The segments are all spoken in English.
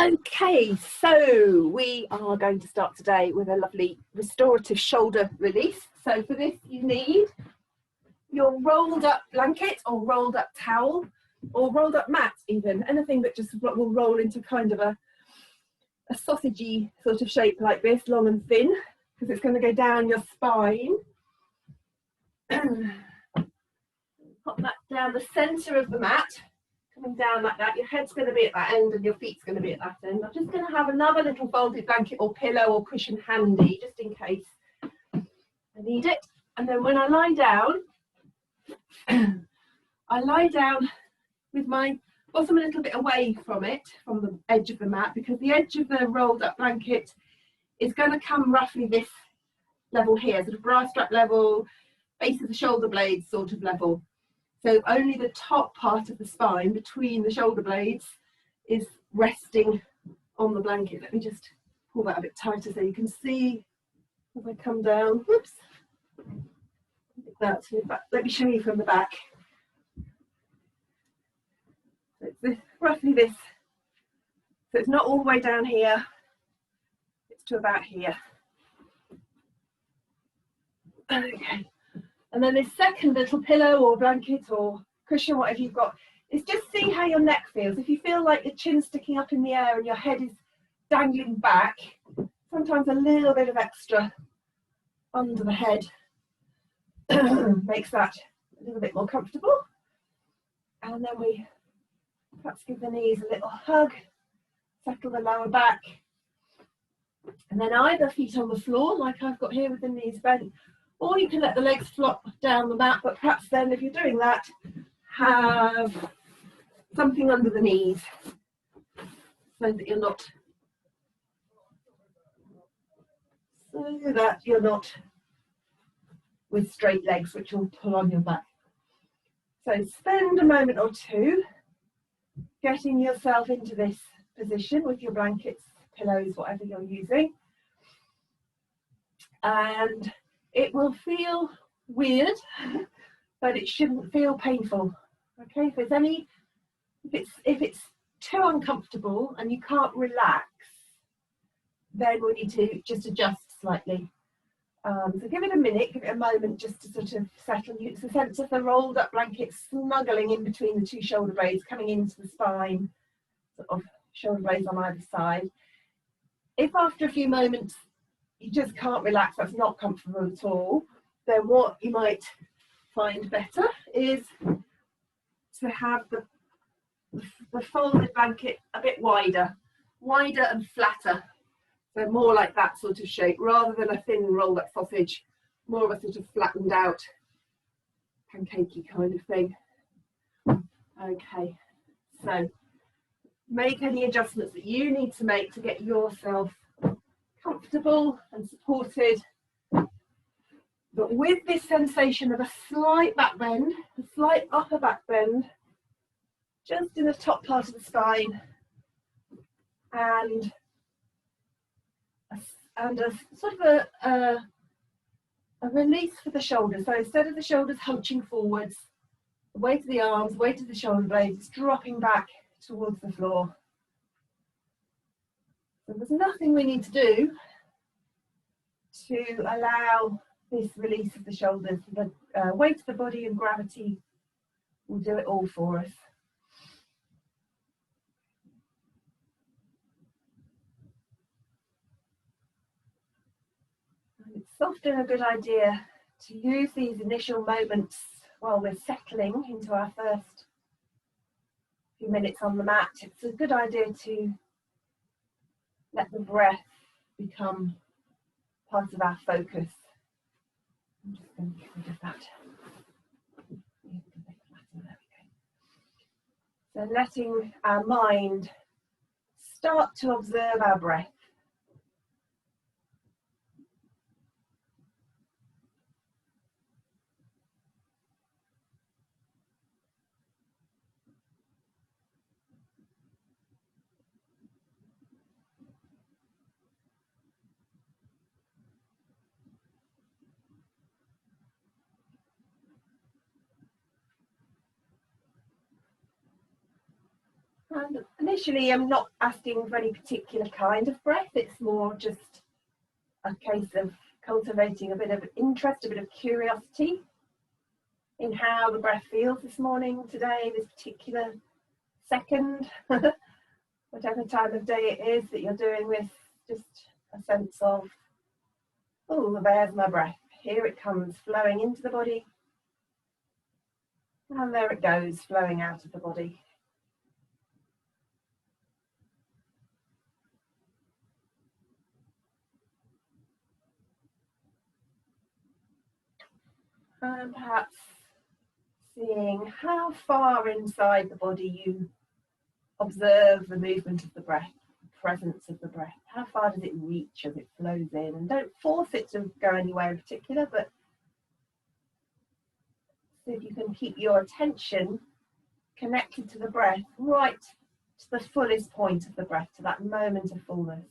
Okay, so we are going to start today with a lovely restorative shoulder release. So for this you need your rolled up blanket or rolled up towel or rolled up mat, even anything that just will roll into kind of a sausagey sort of shape like this, long and thin, because it's going to go down your spine. Pop that down the centre of the mat, coming down like that. Your head's going to be at that end and your feet's going to be at that end. I'm just going to have another little folded blanket or pillow or cushion handy, just in case I need it. And then when I lie down, I lie down with my bottom a little bit away from it, from the edge of the mat, because the edge of the rolled up blanket is going to come roughly this level here, sort of bra strap level, base of the shoulder blades sort of level. So only the top part of the spine between the shoulder blades is resting on the blanket. Let me just pull that a bit tighter so you can see as I come down. Whoops. That's let me show you from the back. So it's this, roughly this. So it's not all the way down here. It's to about here. Okay. And then this second little pillow or blanket or cushion, whatever you've got, is just see how your neck feels. If you feel like your chin's sticking up in the air and your head is dangling back, sometimes a little bit of extra under the head makes that a little bit more comfortable. And then we perhaps give the knees a little hug, settle the lower back. And then either feet on the floor, like I've got here with the knees bent, or you can let the legs flop down the mat, but perhaps then if you're doing that, have something under the knees so that you're not with straight legs, which will pull on your back. So spend a moment or two getting yourself into this position with your blankets, pillows, whatever you're using. And it will feel weird, but it shouldn't feel painful. Okay, if it's too uncomfortable and you can't relax, then we need to just adjust slightly. So give it a minute, give it a moment just to sort of settle. It's the sense of the rolled up blanket snuggling in between the two shoulder blades, coming into the spine, sort of shoulder blades on either side. If after a few moments you just can't relax, that's not comfortable at all, then what you might find better is to have the folded blanket a bit wider and flatter. So more like that sort of shape, rather than a thin rolled up sausage, more of a sort of flattened out, pancakey kind of thing. Okay, so make any adjustments that you need to make to get yourself comfortable and supported, but with this sensation of a slight back bend, a slight upper back bend, just in the top part of the spine, and a sort of a release for the shoulders. So instead of the shoulders hunching forwards, the weight of the arms, the weight of the shoulder blades is dropping back towards the floor. So there's nothing we need to do to allow this release of the shoulders. The weight of the body and gravity will do it all for us. And it's often a good idea to use these initial moments while we're settling into our first few minutes on the mat. It's a good idea to let the breath become part of our focus. I'm just going to get rid of that. So letting our mind start to observe our breath. And Initially, I'm not asking for any particular kind of breath. It's more just a case of cultivating a bit of interest, a bit of curiosity in how the breath feels this morning, today, this particular second, whatever time of day it is that you're doing this, just a sense of, oh, there's my breath. Here it comes, flowing into the body. And there it goes, flowing out of the body. And perhaps seeing how far inside the body you observe the movement of the breath, the presence of the breath. How far does it reach as it flows in? And don't force it to go anywhere in particular, but see if you can keep your attention connected to the breath, right to the fullest point of the breath, to that moment of fullness.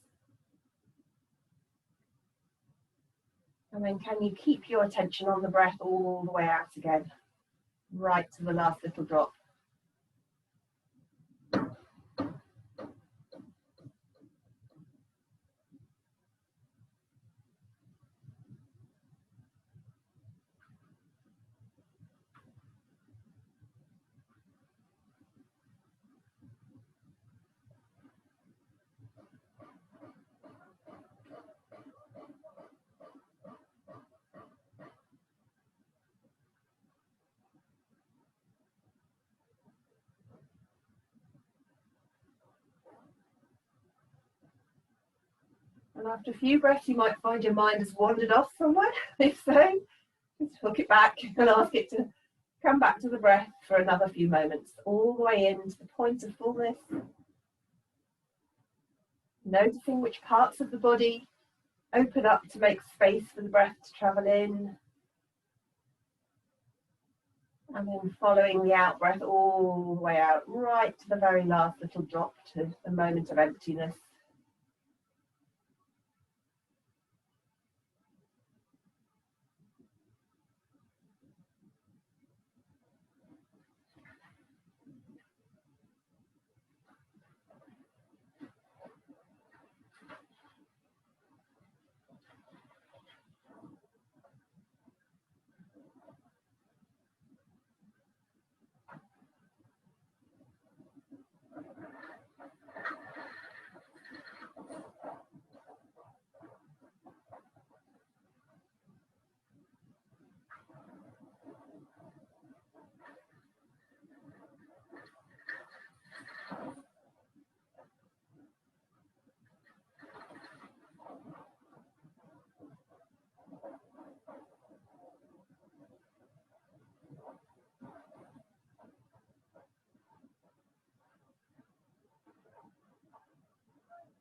And then can you keep your attention on the breath all the way out again, right to the last little drop. And after a few breaths, you might find your mind has wandered off somewhere. If so, just hook it back and ask it to come back to the breath for another few moments, all the way in to the point of fullness. Noticing which parts of the body open up to make space for the breath to travel in. And then following the out breath all the way out, right to the very last little drop, to the moment of emptiness.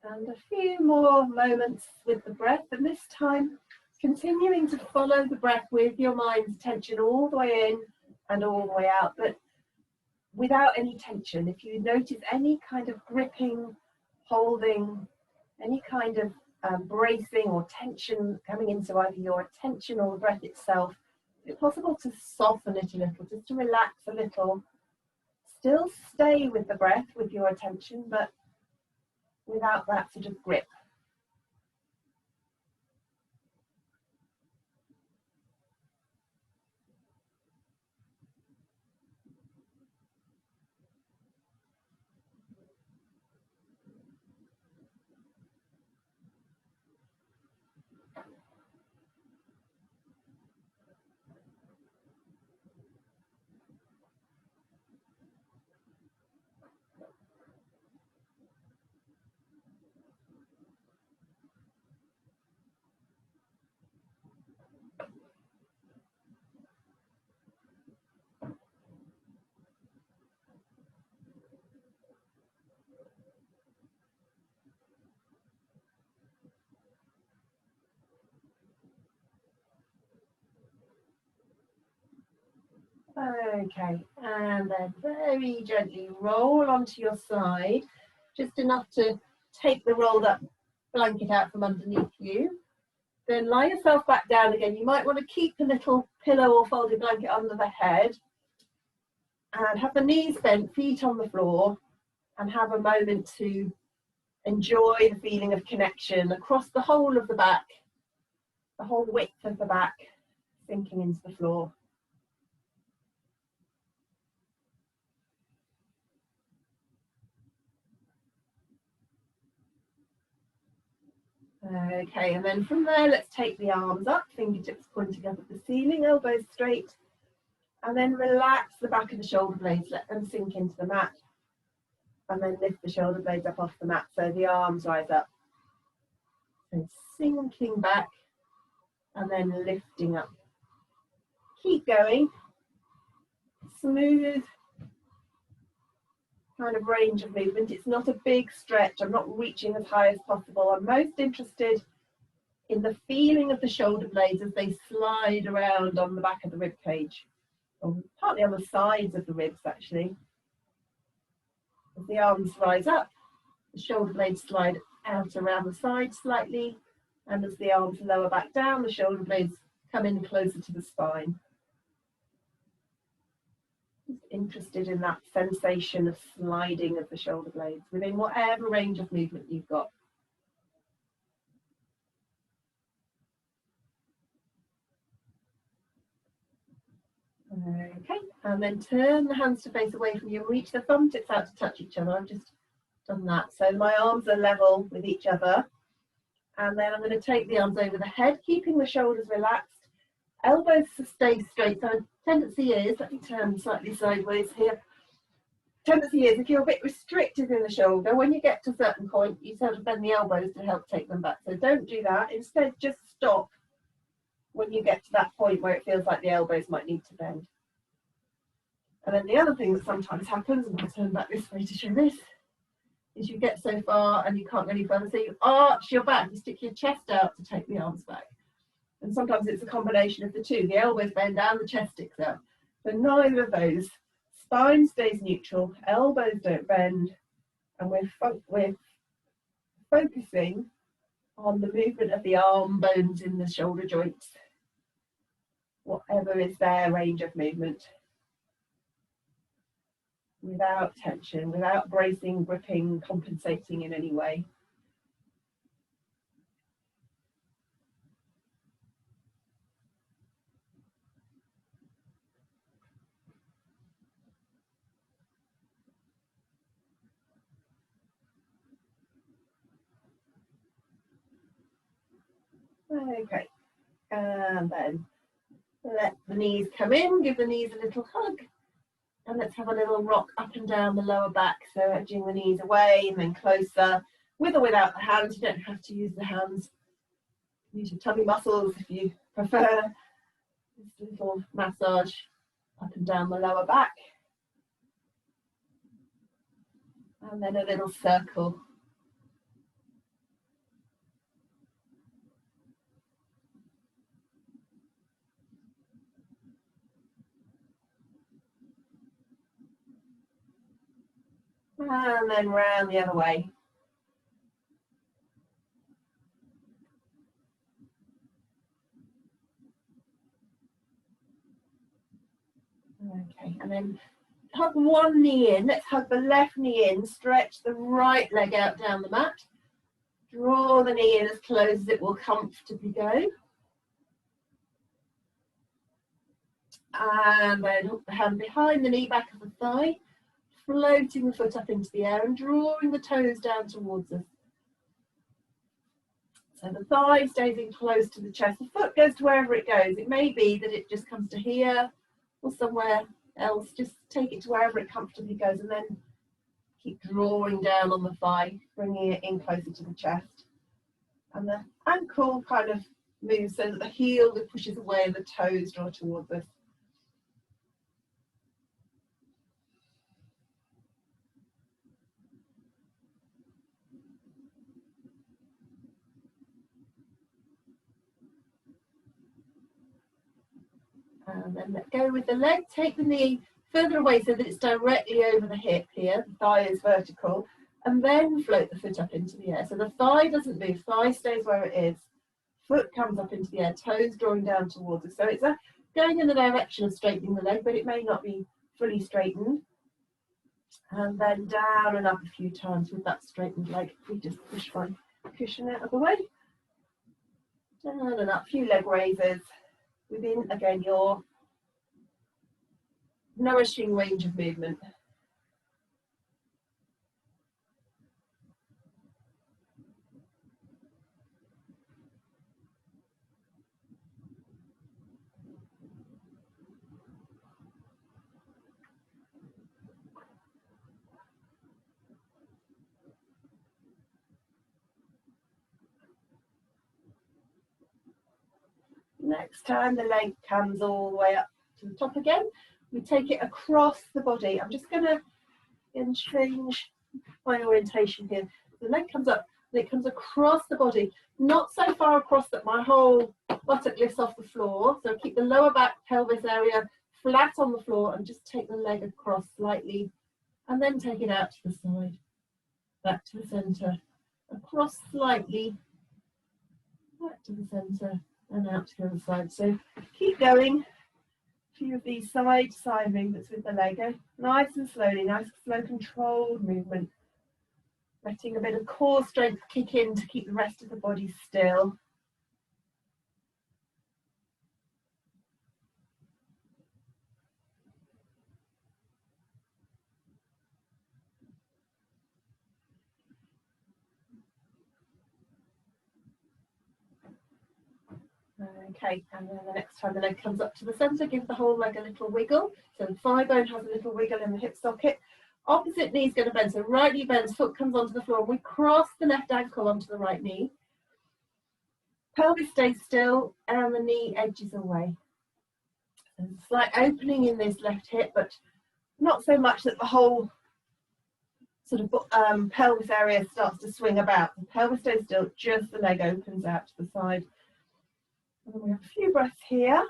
And a few more moments with the breath, and this time continuing to follow the breath with your mind's attention all the way in and all the way out, but without any tension. If you notice any kind of gripping, holding, any kind of bracing or tension coming into either your attention or the breath itself, it's possible to soften it a little, just to relax a little. Still stay with the breath, with your attention, but without that sort of grip. Okay, and then very gently roll onto your side, just enough to take the rolled up blanket out from underneath you. Then lie yourself back down again. You might want to keep a little pillow or folded blanket under the head, and have the knees bent, feet on the floor, and have a moment to enjoy the feeling of connection across the whole of the back, the whole width of the back, sinking into the floor. Okay, and then from there, let's take the arms up, fingertips pointing up at the ceiling, elbows straight, and then relax the back of the shoulder blades, let them sink into the mat, and then lift the shoulder blades up off the mat so the arms rise up. So sinking back and then lifting up. Keep going. Smooth kind of range of movement. It's not a big stretch. I'm not reaching as high as possible. I'm most interested in the feeling of the shoulder blades as they slide around on the back of the rib cage, or partly on the sides of the ribs actually. As the arms rise up, the shoulder blades slide out around the side slightly, and as the arms lower back down, the shoulder blades come in closer to the spine. Just interested in that sensation of sliding of the shoulder blades within whatever range of movement you've got. Okay, and then turn the hands to face away from you and reach the thumb tips out to touch each other. I've just done that. So my arms are level with each other. And then I'm going to take the arms over the head, keeping the shoulders relaxed. Elbows stay straight. So tendency is, let me turn slightly sideways here. Tendency is, if you're a bit restricted in the shoulder, when you get to a certain point, you sort of bend the elbows to help take them back. So don't do that. Instead, just stop when you get to that point where it feels like the elbows might need to bend. And then the other thing that sometimes happens, and I'll turn back this way to show this, is you get so far and you can't go any further, so you arch your back, you stick your chest out to take the arms back. And sometimes it's a combination of the two. The elbows bend down, the chest sticks out. So neither of those. Spine stays neutral, elbows don't bend, and we're focusing on the movement of the arm bones in the shoulder joints, whatever is their range of movement, without tension, without bracing, gripping, compensating in any way. Okay, and then let the knees come in, give the knees a little hug, and let's have a little rock up and down the lower back, so edging the knees away and then closer, with or without the hands. You don't have to use the hands. Use your tummy muscles if you prefer. Just a little massage up and down the lower back, and then a little circle. And then round the other way. Okay, and then hug one knee in. Let's hug the left knee in, stretch the right leg out down the mat. Draw the knee in as close as it will comfortably go. And then hook the hand behind the knee, back of the thigh, floating the foot up into the air and drawing the toes down towards us. So the thigh stays in close to the chest. The foot goes to wherever it goes. It may be that it just comes to here or somewhere else. Just take it to wherever it comfortably goes, and then keep drawing down on the thigh, bringing it in closer to the chest. And the ankle kind of moves so that the heel pushes away and the toes draw towards us. And then let go with the leg. Take the knee further away so that it's directly over the hip here. The thigh is vertical. And then float the foot up into the air. So the thigh doesn't move. Thigh stays where it is. Foot comes up into the air. Toes drawing down towards us. So it's going in the direction of straightening the leg, but it may not be fully straightened. And then down and up a few times with that straightened leg. We just push my cushion out of the way. Down and up, a few leg raises within, again, your nourishing range of movement. Next time the leg comes all the way up to the top again, we take it across the body. I'm just going to change my orientation here. The leg comes up and it comes across the body, not so far across that my whole buttock lifts off the floor. So keep the lower back pelvis area flat on the floor and just take the leg across slightly and then take it out to the side, back to the center, across slightly, back to the center and out to the other side. So keep going. A few of these side movements with the leg. Nice and slowly, nice slow controlled movement. Letting a bit of core strength kick in to keep the rest of the body still. Okay, and then the next time the leg comes up to the center, give the whole leg a little wiggle. So the thigh bone has a little wiggle in the hip socket. Opposite knee's going to bend, so right knee bends, foot comes onto the floor, and we cross the left ankle onto the right knee. Pelvis stays still, and the knee edges away. There's a slight opening in this left hip, but not so much that the whole sort of pelvis area starts to swing about. The pelvis stays still, just the leg opens out to the side. And then we have a few breaths here.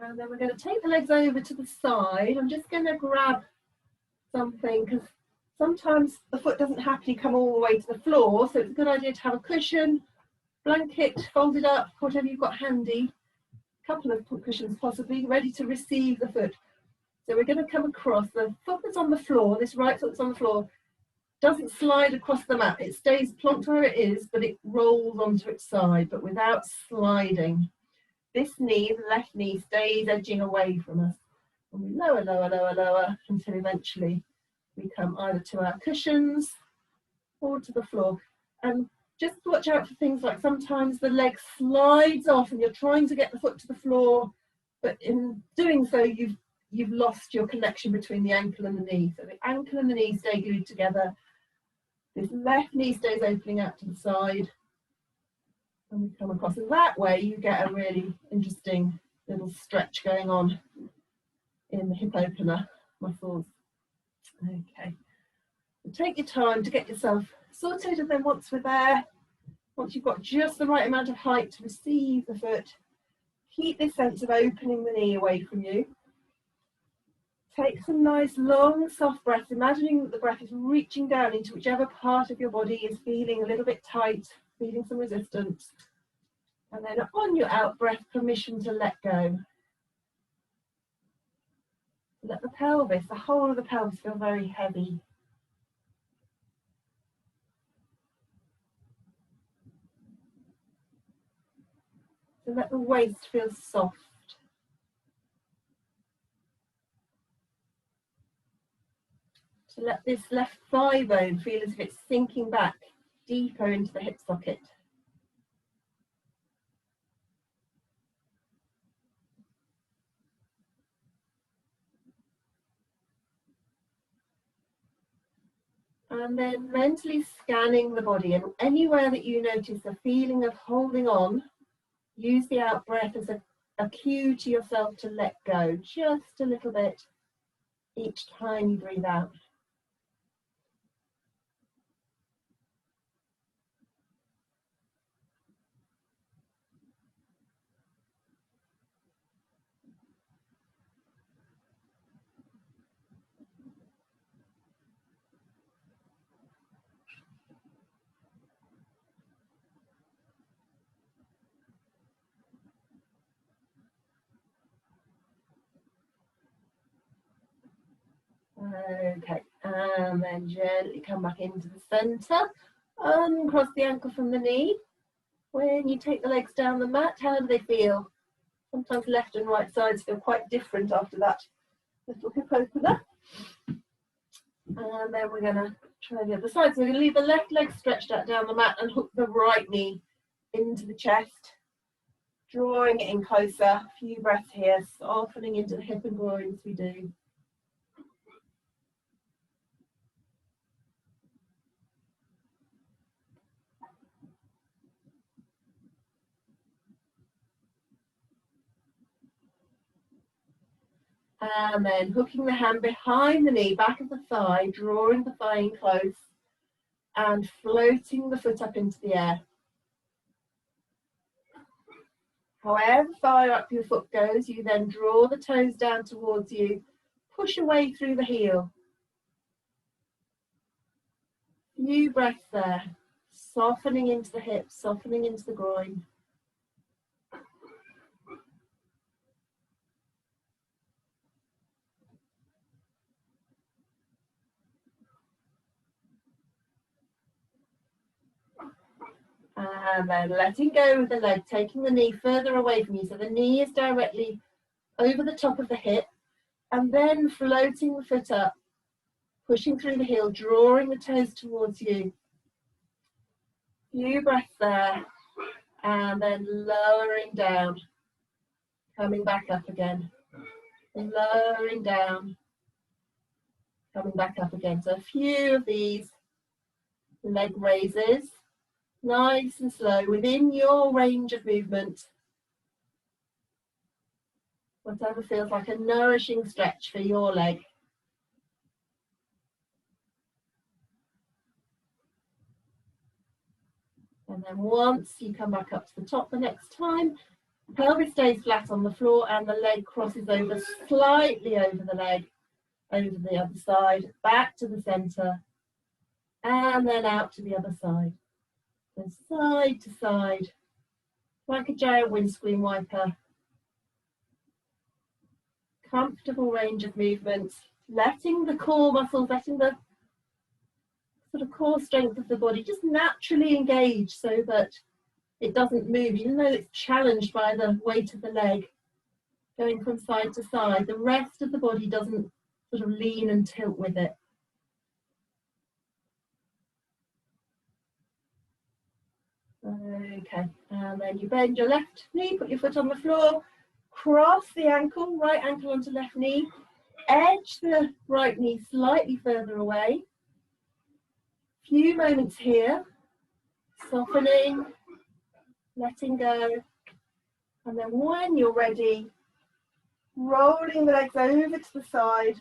And then we're going to take the legs over to the side. I'm just going to grab something because sometimes the foot doesn't happily come all the way to the floor. So it's a good idea to have a cushion, blanket folded up, whatever you've got handy. A couple of cushions possibly, ready to receive the foot. So we're going to come across. The foot that's on the floor, this right foot that's on the floor, doesn't slide across the mat. It stays plonked where it is, but it rolls onto its side, but without sliding. This knee, the left knee, stays edging away from us. And we lower, lower, lower, lower until eventually we come either to our cushions or to the floor. And just watch out for things like sometimes the leg slides off and you're trying to get the foot to the floor, but in doing so, you've lost your connection between the ankle and the knee. So the ankle and the knee stay glued together. This left knee stays opening out to the side. And we come across, and that way you get a really interesting little stretch going on in the hip opener muscles. Okay. And take your time to get yourself sorted, and then once we're there, once you've got just the right amount of height to receive the foot, keep this sense of opening the knee away from you. Take some nice long soft breaths, imagining that the breath is reaching down into whichever part of your body is feeling a little bit tight, feeling some resistance. And then on your out breath, permission to let go. Let the pelvis, the whole of the pelvis, feel very heavy. So let the waist feel soft. So let this left thigh bone feel as if it's sinking back deeper into the hip socket. And then mentally scanning the body, and anywhere that you notice a feeling of holding on, use the out breath as a cue to yourself to let go just a little bit each time you breathe out. Okay, and then gently come back into the centre. Uncross the ankle from the knee. When you take the legs down the mat, how do they feel? Sometimes left and right sides feel quite different after that little hip opener. And then we're going to try the other side. So we're going to leave the left leg stretched out down the mat and hook the right knee into the chest, drawing it in closer. A few breaths here, softening into the hip and groin as we do. And then hooking the hand behind the knee, back of the thigh, drawing the thigh in close and floating the foot up into the air. However far up your foot goes, you then draw the toes down towards you, push away through the heel. Few breaths there, softening into the hips, softening into the groin. And then letting go with the leg, taking the knee further away from you. So the knee is directly over the top of the hip, and then floating the foot up, pushing through the heel, drawing the toes towards you. Few breaths there, and then lowering down, coming back up again. Lowering down, coming back up again. So a few of these leg raises, nice and slow, within your range of movement. Whatever feels like a nourishing stretch for your leg. And then once you come back up to the top the next time, pelvis stays flat on the floor and the leg crosses over slightly over the leg, over the other side, back to the centre, and then out to the other side. So side to side, like a giant windscreen wiper. Comfortable range of movement, letting the core muscles, letting the sort of core strength of the body just naturally engage so that it doesn't move, even though it's challenged by the weight of the leg going from side to side. The rest of the body doesn't sort of lean and tilt with it. Okay, and then you bend your left knee, put your foot on the floor, cross the ankle, right ankle onto left knee, edge the right knee slightly further away. Few moments here, softening, letting go, and then when you're ready, rolling the legs over to the side,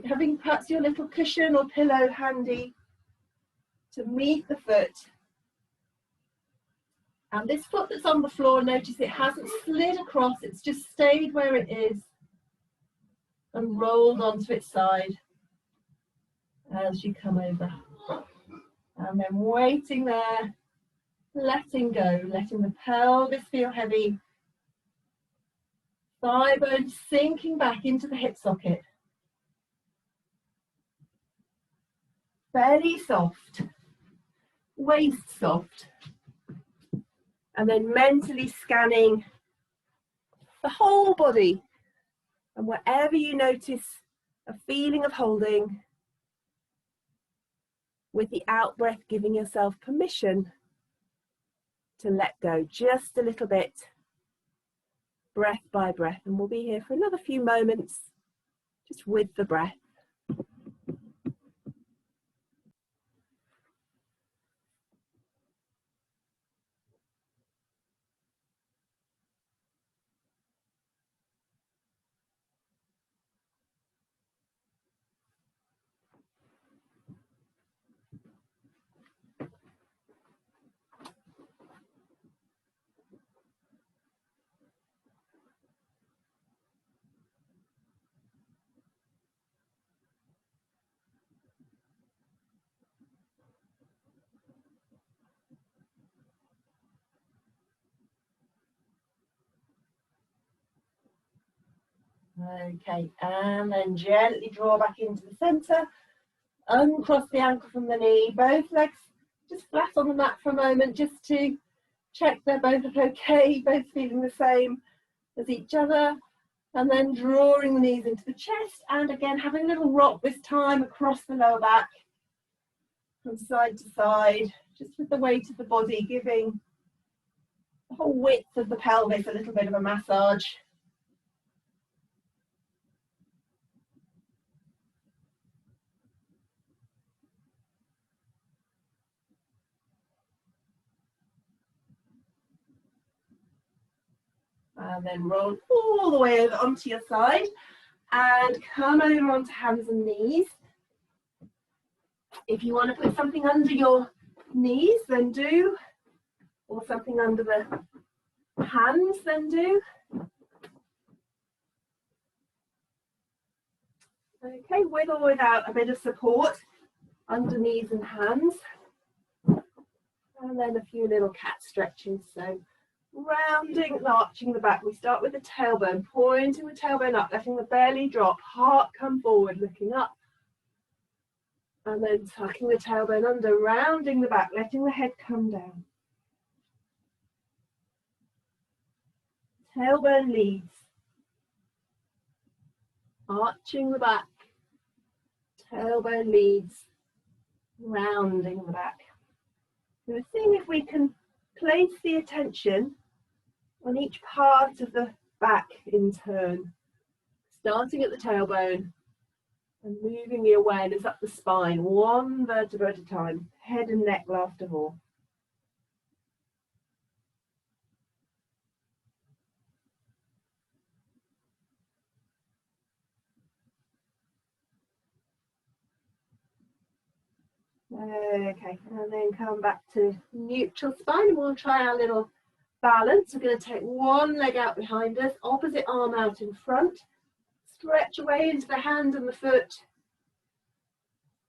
having perhaps your little cushion or pillow handy to meet the foot. And this foot that's on the floor, notice it hasn't slid across, it's just stayed where it is and rolled onto its side as you come over. And then waiting there, letting go, letting the pelvis feel heavy, thigh bone sinking back into the hip socket. Belly soft, waist soft. And then mentally scanning the whole body. And wherever you notice a feeling of holding, with the out breath, giving yourself permission to let go just a little bit, breath by breath. And we'll be here for another few moments, just with the breath. Okay, and then gently draw back into the centre. Uncross the ankle from the knee. Both legs just flat on the mat for a moment, just to check they're both okay, both feeling the same as each other. And then drawing the knees into the chest, and again having a little rock this time across the lower back from side to side, just with the weight of the body, giving the whole width of the pelvis a little bit of a massage. And then roll all the way over onto your side and come over onto hands and knees. If you want to put something under your knees, then do, or something under the hands, then do. Okay, with or without a bit of support under knees and hands. And then a few little cat stretches. So rounding and arching the back. We start with the tailbone, pointing the tailbone up, letting the belly drop, heart come forward, looking up. And then tucking the tailbone under, rounding the back, letting the head come down. Tailbone leads. Arching the back. Tailbone leads. Rounding the back. So we're seeing if we can place the attention on each part of the back in turn. Starting at the tailbone and moving the awareness up the spine, one vertebra at a time, head and neck last of all. Okay, and then come back to neutral spine, and we'll try our little balance. We're going to take one leg out behind us, opposite arm out in front, stretch away into the hand and the foot,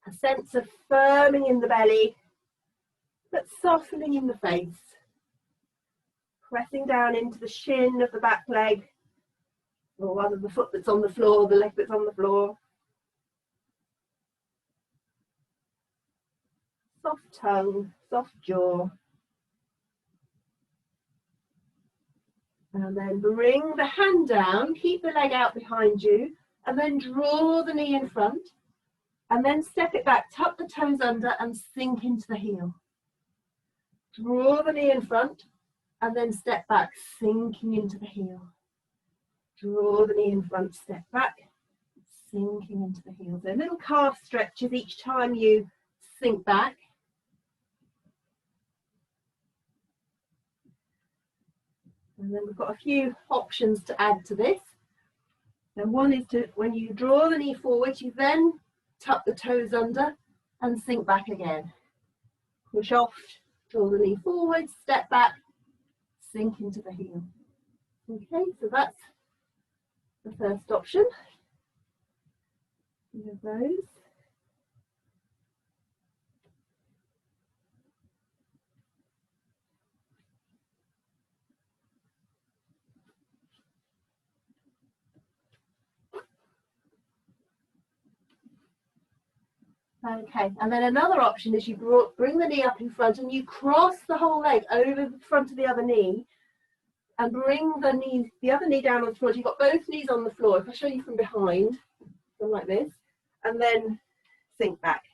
a sense of firming in the belly, but softening in the face, pressing down into the shin of the back leg, or rather the foot that's on the floor, the leg that's on the floor. Soft tongue, soft jaw. And then bring the hand down, keep the leg out behind you, and then draw the knee in front, and then step it back, tuck the toes under and sink into the heel. Draw the knee in front, and then step back, sinking into the heel. Draw the knee in front, step back, sinking into the heel. So little calf stretches each time you sink back. And then we've got a few options to add to this. And one is to, when you draw the knee forward, you then tuck the toes under and sink back again. Push off, draw the knee forward, step back, sink into the heel. Okay, so that's the first option. Few of those. Okay, and then another option is you bring the knee up in front and you cross the whole leg over the front of the other knee and bring the other knee down on the floor. You've got both knees on the floor. If I show you from behind, something like this, and then sink back.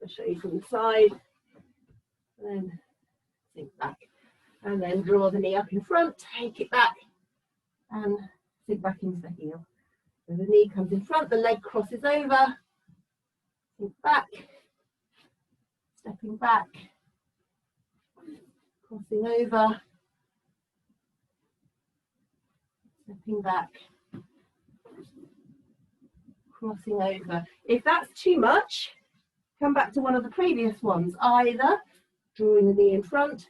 I'll show you from the side, and then sink back. And then draw the knee up in front, take it back, and sink back into the heel. So the knee comes in front, the leg crosses over, sink back, stepping back, crossing over, stepping back, crossing over. If that's too much, come back to one of the previous ones, either drawing the knee in front,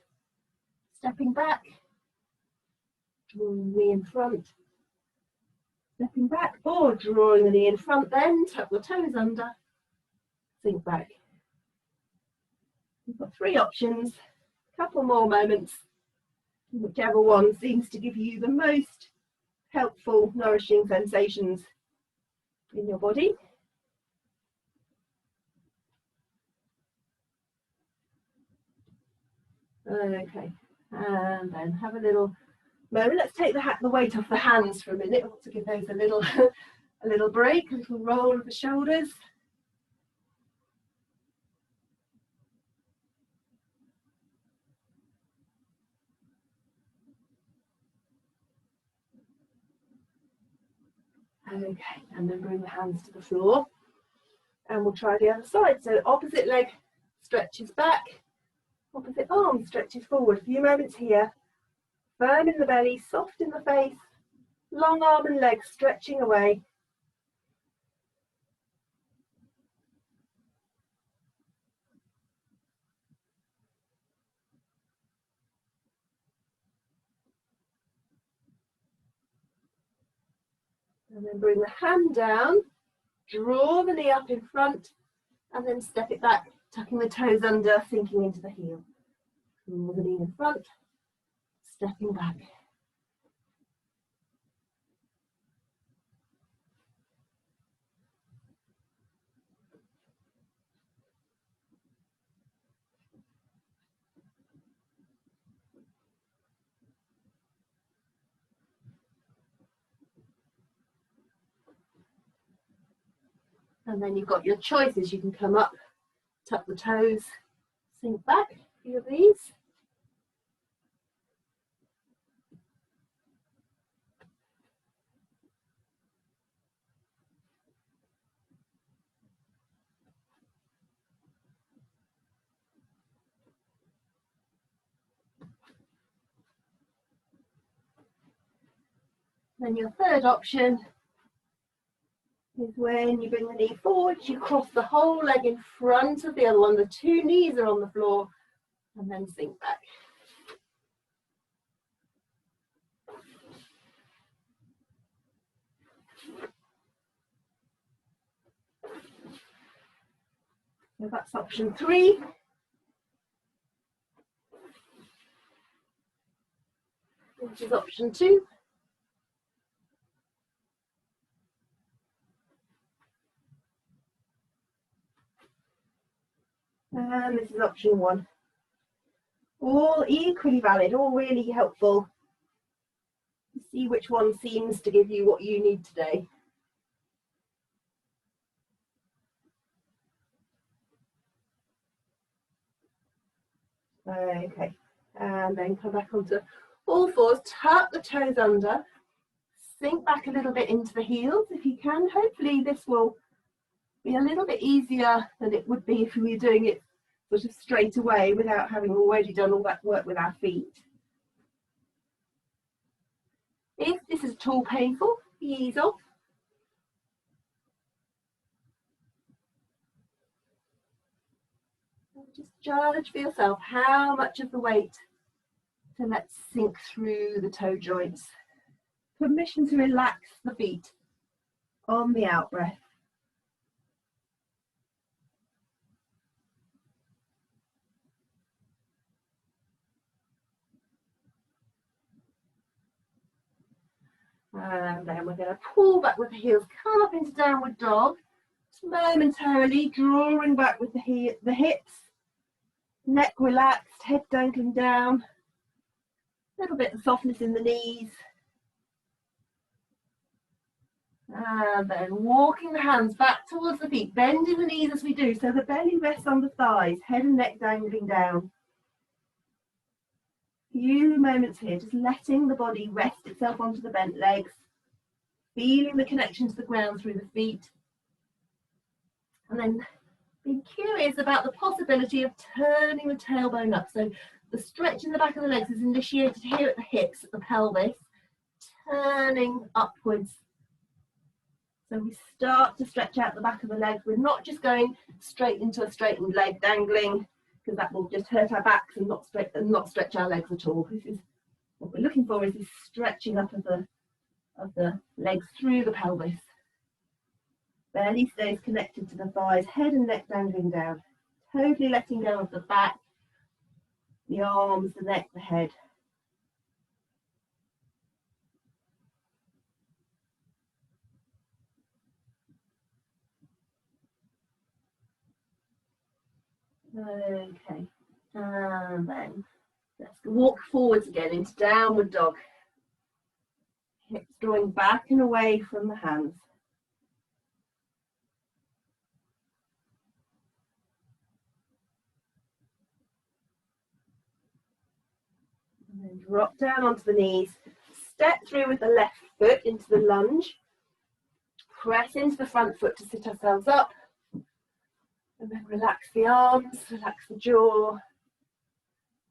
stepping back, drawing the knee in front, stepping back, or drawing the knee in front, then tuck the toes under, sink back. You've got three options, a couple more moments, whichever one seems to give you the most helpful, nourishing sensations in your body. Okay, and then have a little moment. Let's take the weight off the hands for a minute. I want to give those a little a little break, a little roll of the shoulders. Okay, and then bring the hands to the floor. And we'll try the other side. So opposite leg stretches back, opposite arm stretches forward. A few moments here. Firm in the belly, soft in the face, long arm and leg stretching away. And then bring the hand down, draw the knee up in front, and then step it back, tucking the toes under, sinking into the heel. Draw the knee in front, stepping back. And then you've got your choices. You can come up, tuck the toes, sink back, feel these. Then your third option is when you bring the knee forward, you cross the whole leg in front of the other one. The two knees are on the floor, and then sink back. So that's option 3. Which is option 2. And this is option 1. All equally valid, all really helpful. See which one seems to give you what you need today. Okay, and then come back onto all fours, tuck the toes under, sink back a little bit into the heels if you can. Hopefully this will be a little bit easier than it would be if we were doing it sort of straight away without having already done all that work with our feet. If this is at all painful, ease off. Just judge for yourself how much of the weight to let sink through the toe joints. Permission to relax the feet on the out breath. And then we're going to pull back with the heels, come up into downward dog, just momentarily drawing back with the hips, neck relaxed, head dangling down, a little bit of softness in the knees. And then walking the hands back towards the feet, bending the knees as we do, so the belly rests on the thighs, head and neck dangling down. Few moments here, just letting the body rest itself onto the bent legs, feeling the connection to the ground through the feet, and then being curious about the possibility of turning the tailbone up. So the stretch in the back of the legs is initiated here at the hips, at the pelvis, turning upwards. So we start to stretch out the back of the legs. We're not just going straight into a straightened leg dangling, because that will just hurt our backs and not stretch our legs at all. This is what we're looking for, is this stretching up of the legs through the pelvis. Belly stays connected to the thighs, head and neck dangling down. Totally letting go of the back, the arms, the neck, the head. Okay, and then let's walk forwards again into downward dog. Hips drawing back and away from the hands. And then drop down onto the knees. Step through with the left foot into the lunge. Press into the front foot to sit ourselves up. And then relax the arms, relax the jaw.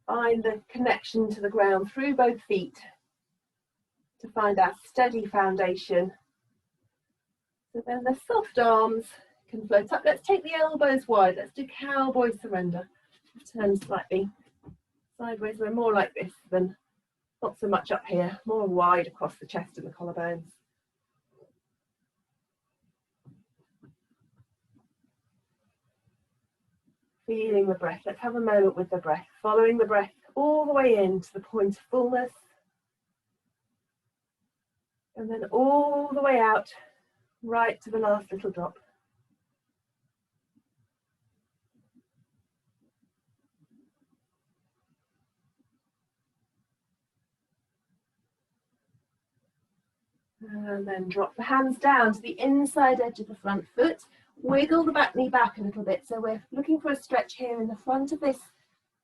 Find the connection to the ground through both feet to find our steady foundation. So then the soft arms can float up. Let's take the elbows wide. Let's do cowboy surrender. Turn slightly sideways. We're more like this than not so much up here, more wide across the chest and the collarbones. Feeling the breath. Let's have a moment with the breath. Following the breath all the way in to the point of fullness. And then all the way out, right to the last little drop. And then drop the hands down to the inside edge of the front foot. Wiggle the back knee back a little bit. So we're looking for a stretch here in the front of this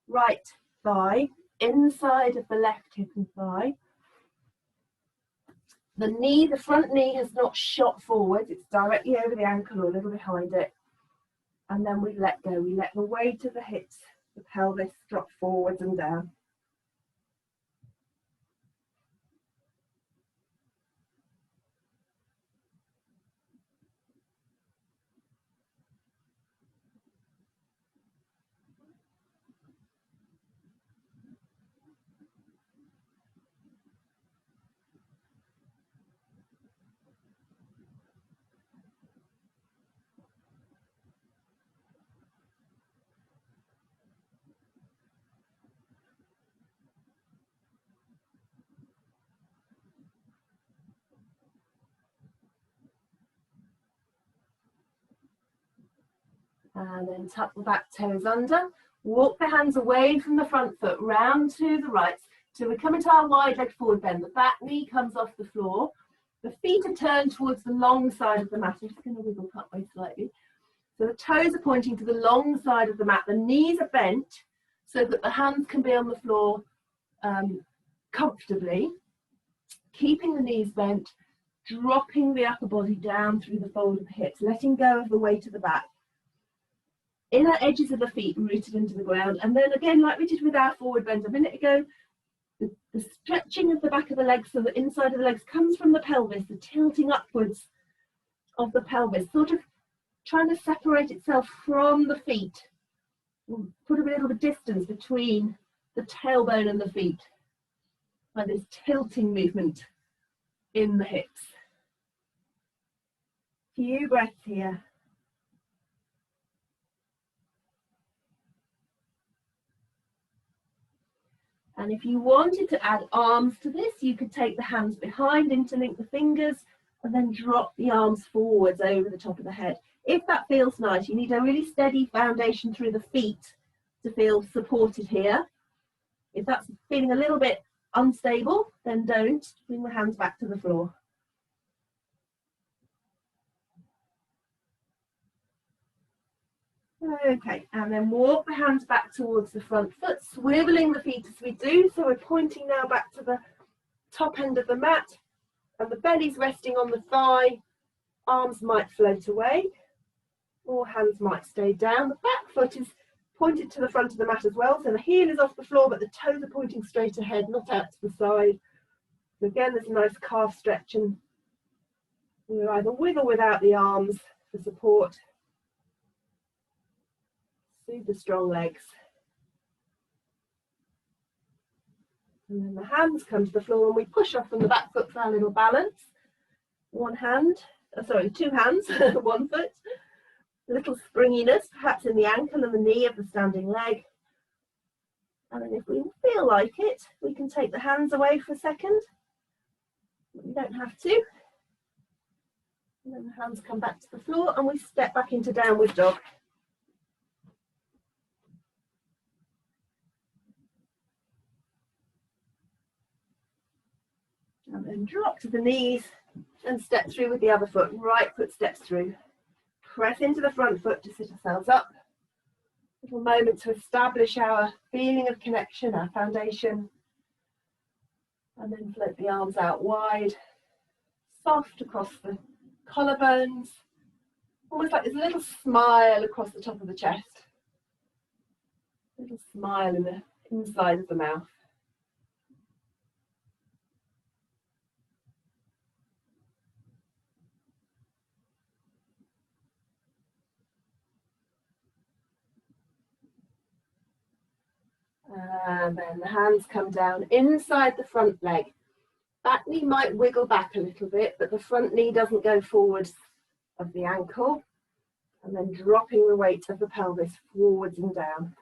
right thigh, inside of the left hip and thigh. The knee, the front knee has not shot forward. It's directly over the ankle or a little behind it. And then we let go. We let the weight of the hips, the pelvis drop forwards and down. And then tuck the back toes under. Walk the hands away from the front foot, round to the right. So we come into our wide leg forward bend. The back knee comes off the floor. The feet are turned towards the long side of the mat. I'm just going to wiggle that way slightly. So the toes are pointing to the long side of the mat. The knees are bent so that the hands can be on the floor comfortably. Keeping the knees bent, dropping the upper body down through the fold of the hips, letting go of the weight of the back. Inner edges of the feet rooted into the ground. And then again, like we did with our forward bend a minute ago, the stretching of the back of the legs, so the inside of the legs comes from the pelvis, the tilting upwards of the pelvis, sort of trying to separate itself from the feet. We'll put a little bit of distance between the tailbone and the feet by this tilting movement in the hips. Few breaths here. And if you wanted to add arms to this, you could take the hands behind, interlink the fingers, and then drop the arms forwards over the top of the head. If that feels nice, you need a really steady foundation through the feet to feel supported here. If that's feeling a little bit unstable, then don't. Bring the hands back to the floor. Okay, and then walk the hands back towards the front foot, swiveling the feet as we do. So we're pointing now back to the top end of the mat, and the belly's resting on the thigh. Arms might float away, or hands might stay down. The back foot is pointed to the front of the mat as well, so the heel is off the floor, but the toes are pointing straight ahead, not out to the side. So again, there's a nice calf stretch, and we're either with or without the arms for support. Super strong legs. And then the hands come to the floor and we push off from the back foot for our little balance. One hand, two hands, one foot. A little springiness, perhaps in the ankle and the knee of the standing leg. And then if we feel like it, we can take the hands away for a second. We don't have to. And then the hands come back to the floor and we step back into downward dog. then drop to the knees and step through with the other foot. Right foot steps through. Press into the front foot to sit ourselves up. Little moment to establish our feeling of connection, our foundation. And then float the arms out wide, soft across the collarbones. Almost like there's a little smile across the top of the chest. A little smile in the inside of the mouth. And then the hands come down inside the front leg. Back knee might wiggle back a little bit, but the front knee doesn't go forwards of the ankle. And then dropping the weight of the pelvis forwards and down.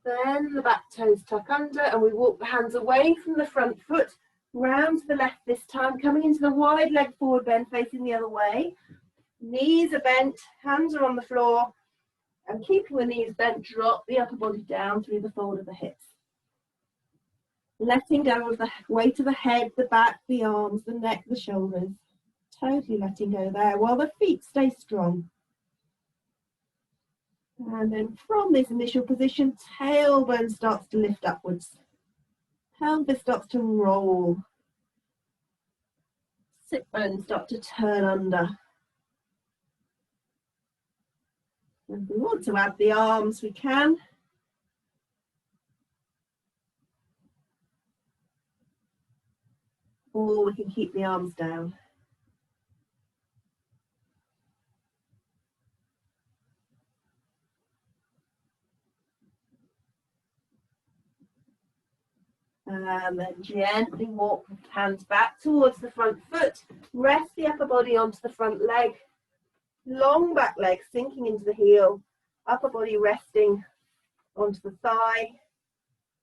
Then the back toes tuck under and we walk the hands away from the front foot, round to the left this time, coming into the wide leg forward bend, facing the other way. Knees are bent, hands are on the floor, and keeping the knees bent, drop the upper body down through the fold of the hips. Letting go of the weight of the head, the back, the arms, the neck, the shoulders. Totally letting go there while the feet stay strong. And then from this initial position, tailbone starts to lift upwards. Pelvis starts to roll. Sit bones start to turn under. And if we want to add the arms, we can. Or we can keep the arms down. And then gently walk the hands back towards the front foot. Rest the upper body onto the front leg. Long back leg sinking into the heel. Upper body resting onto the thigh.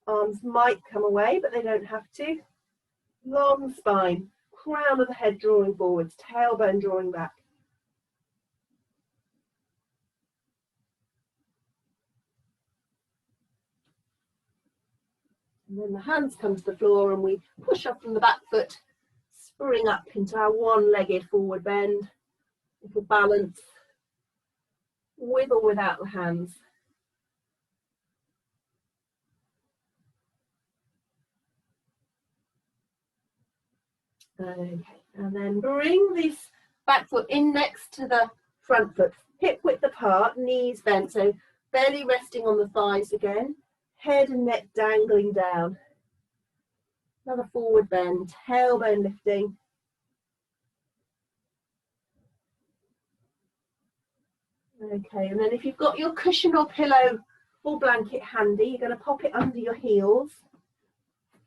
Arms might come away, but they don't have to. Long spine. Crown of the head drawing forwards. Tailbone drawing back. And then the hands come to the floor and we push up from the back foot, spring up into our one-legged forward bend. Little balance, with or without the hands. Okay, and then bring this back foot in next to the front foot, hip width apart, knees bent, so belly resting on the thighs again. Head and neck dangling down. Another forward bend, tailbone lifting. Okay, and then if you've got your cushion or pillow or blanket handy, you're going to pop it under your heels.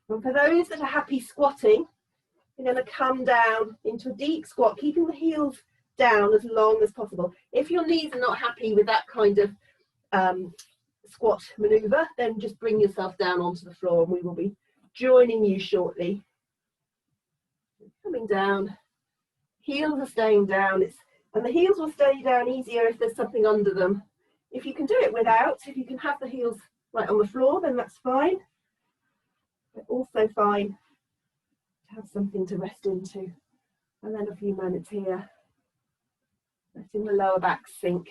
And for those that are happy squatting, you're going to come down into a deep squat, keeping the heels down as long as possible. If your knees are not happy with that kind of squat maneuver, then just bring yourself down onto the floor and we will be joining you shortly. Coming down, heels are staying down, and the heels will stay down easier if there's something under them. If you can do it without, if you can have the heels right on the floor, then that's fine. But also fine to have something to rest into. And then a few moments here, letting the lower back sink.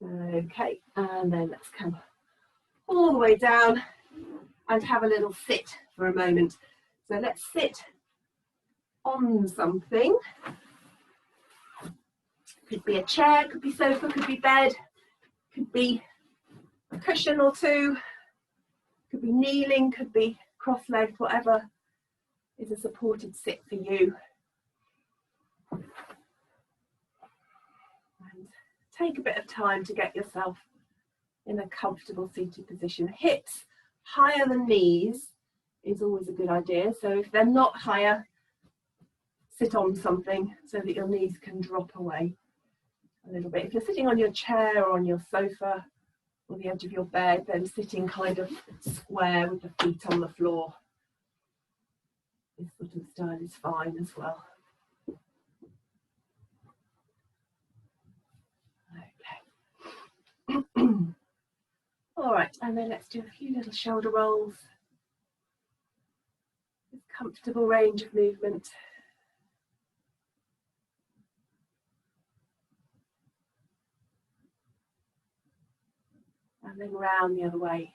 Okay, and then let's come all the way down and have a little sit for a moment. So let's sit on something. Could be a chair, could be sofa, could be bed, could be a cushion or two. Could be kneeling, could be cross-legged, whatever is a supported sit for you. And take a bit of time to get yourself in a comfortable seated position. Hips higher than knees is always a good idea. So if they're not higher, sit on something so that your knees can drop away a little bit. If you're sitting on your chair or on your sofa or the edge of your bed, then sitting kind of square with the feet on the floor, this sort of style is fine as well. Okay. All right, and then let's do a few little shoulder rolls. With comfortable range of movement. And then round the other way.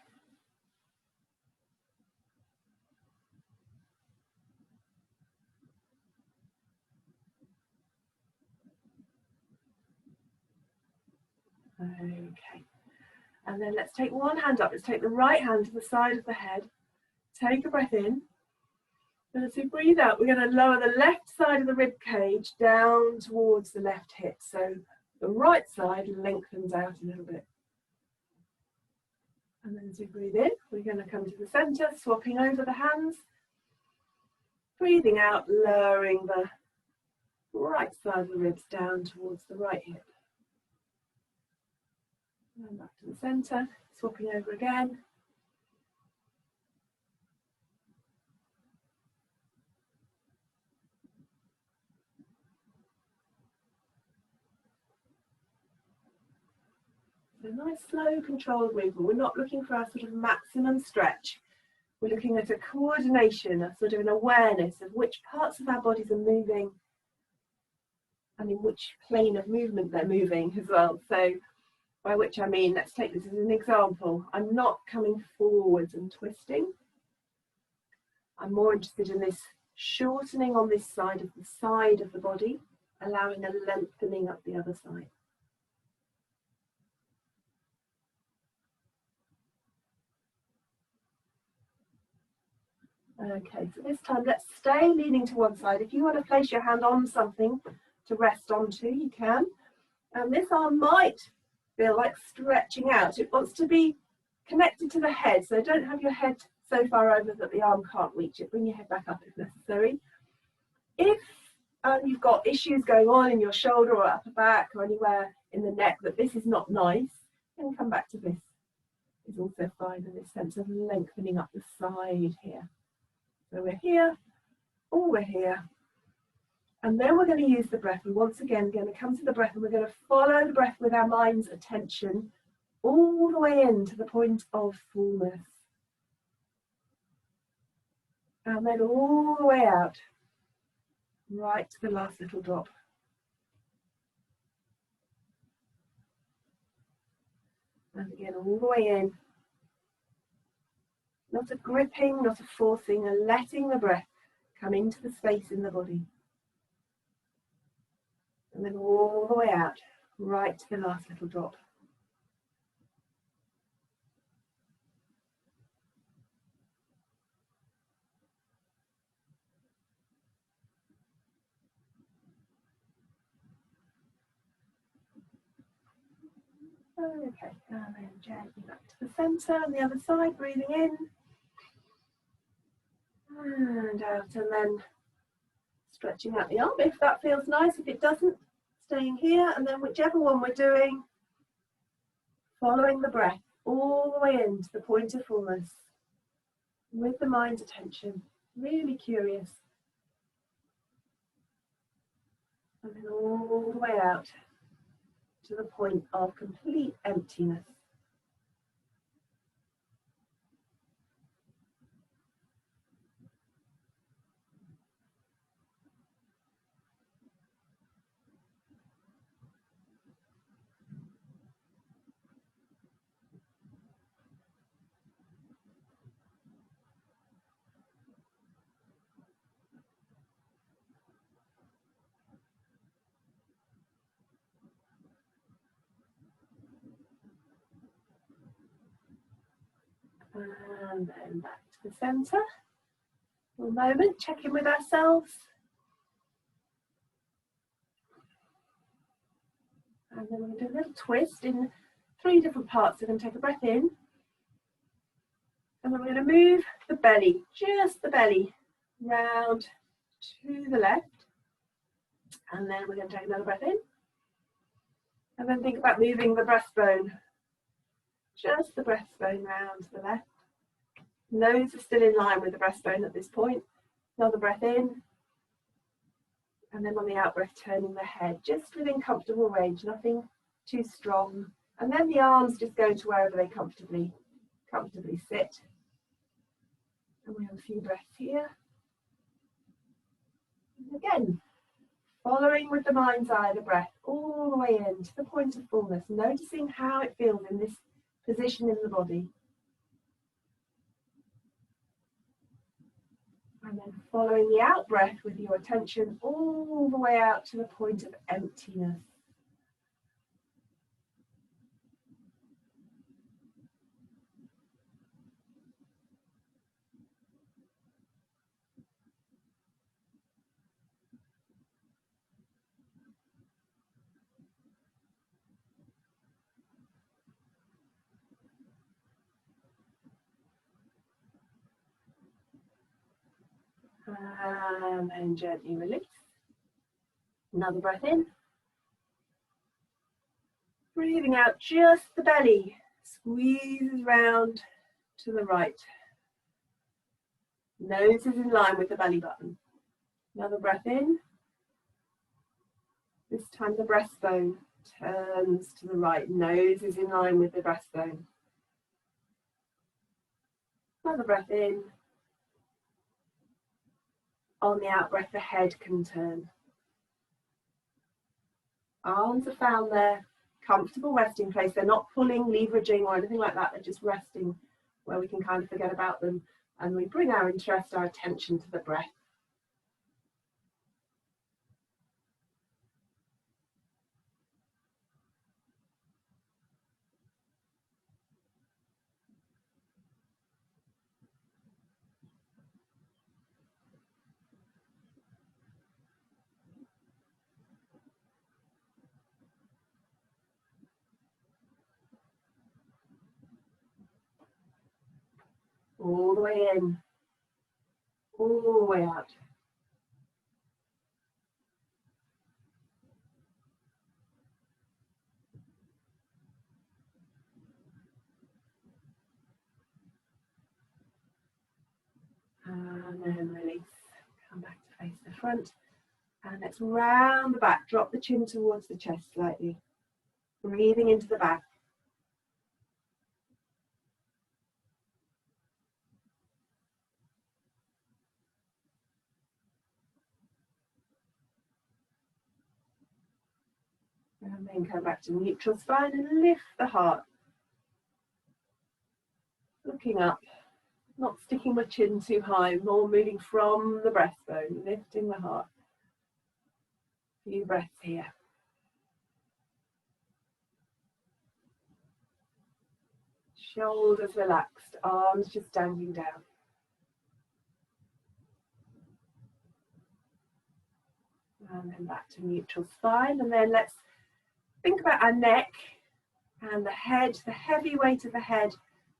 Okay. And then let's take one hand up. Let's take the right hand to the side of the head. Take a breath in. And as we breathe out, we're going to lower the left side of the rib cage down towards the left hip. So the right side lengthens out a little bit. And then as we breathe in, we're going to come to the center, swapping over the hands. Breathing out, lowering the right side of the ribs down towards the right hip. And back to the center, swapping over again. So nice, slow, controlled movement. We're not looking for our sort of maximum stretch. We're looking at a coordination, a sort of an awareness of which parts of our bodies are moving and in which plane of movement they're moving as well. So by which I mean, let's take this as an example. I'm not coming forwards and twisting. I'm more interested in this shortening on this side of the body, allowing a lengthening up the other side. Okay, so this time let's stay leaning to one side. If you want to place your hand on something to rest onto, you can. And this arm might feel like stretching out. It wants to be connected to the head, so don't have your head so far over that the arm can't reach it. Bring your head back up if necessary. If you've got issues going on in your shoulder or upper back or anywhere in the neck that this is not nice, then come back to this. Is also fine in this sense of lengthening up the side here. So we're here, or we're here. And then we're going to use the breath. We're once again going to come to the breath and we're going to follow the breath with our mind's attention all the way in to the point of fullness. And then all the way out, right to the last little drop. And again, all the way in. Not a gripping, not a forcing, a letting the breath come into the space in the body. And then all the way out, right to the last little drop. Okay, and then gently back to the centre on the other side, breathing in. And out, and then stretching out the arm if that feels nice. If it doesn't, staying here, and then whichever one we're doing, following the breath all the way into the point of fullness with the mind's attention, really curious. And then all the way out to the point of complete emptiness. And then back to the centre. For a moment, check in with ourselves. And then we're going to do a little twist in 3 different parts. We're going to take a breath in. And then we're going to move the belly, just the belly, round to the left. And then we're going to take another breath in. And then think about moving the breastbone, just the breastbone round to the left. Nose is still in line with the breastbone at this point. Another breath in. And then on the out breath, turning the head just within comfortable range, nothing too strong. And then the arms just go to wherever they comfortably sit. And we have a few breaths here. And again, following with the mind's eye the breath all the way in to the point of fullness, noticing how it feels in this position in the body. And then following the out breath with your attention all the way out to the point of emptiness. And then gently release. Another breath in. Breathing out just the belly. Squeezes round to the right. Nose is in line with the belly button. Another breath in. This time the breastbone turns to the right. Nose is in line with the breastbone. Another breath in. On the out breath, the head can turn. Arms are found their comfortable resting place. They're not pulling, leveraging or anything like that. They're just resting where we can kind of forget about them. And we bring our interest, our attention to the breath. All the way in, all the way out. And then release. Come back to face the front. And let's round the back. Drop the chin towards the chest slightly. Breathing into the back. And then come back to neutral spine and lift the heart. Looking up, not sticking my chin too high, more moving from the breastbone, lifting the heart. A few breaths here. Shoulders relaxed, arms just dangling down. And then back to neutral spine. And then let's think about our neck and the head, the heavy weight of the head,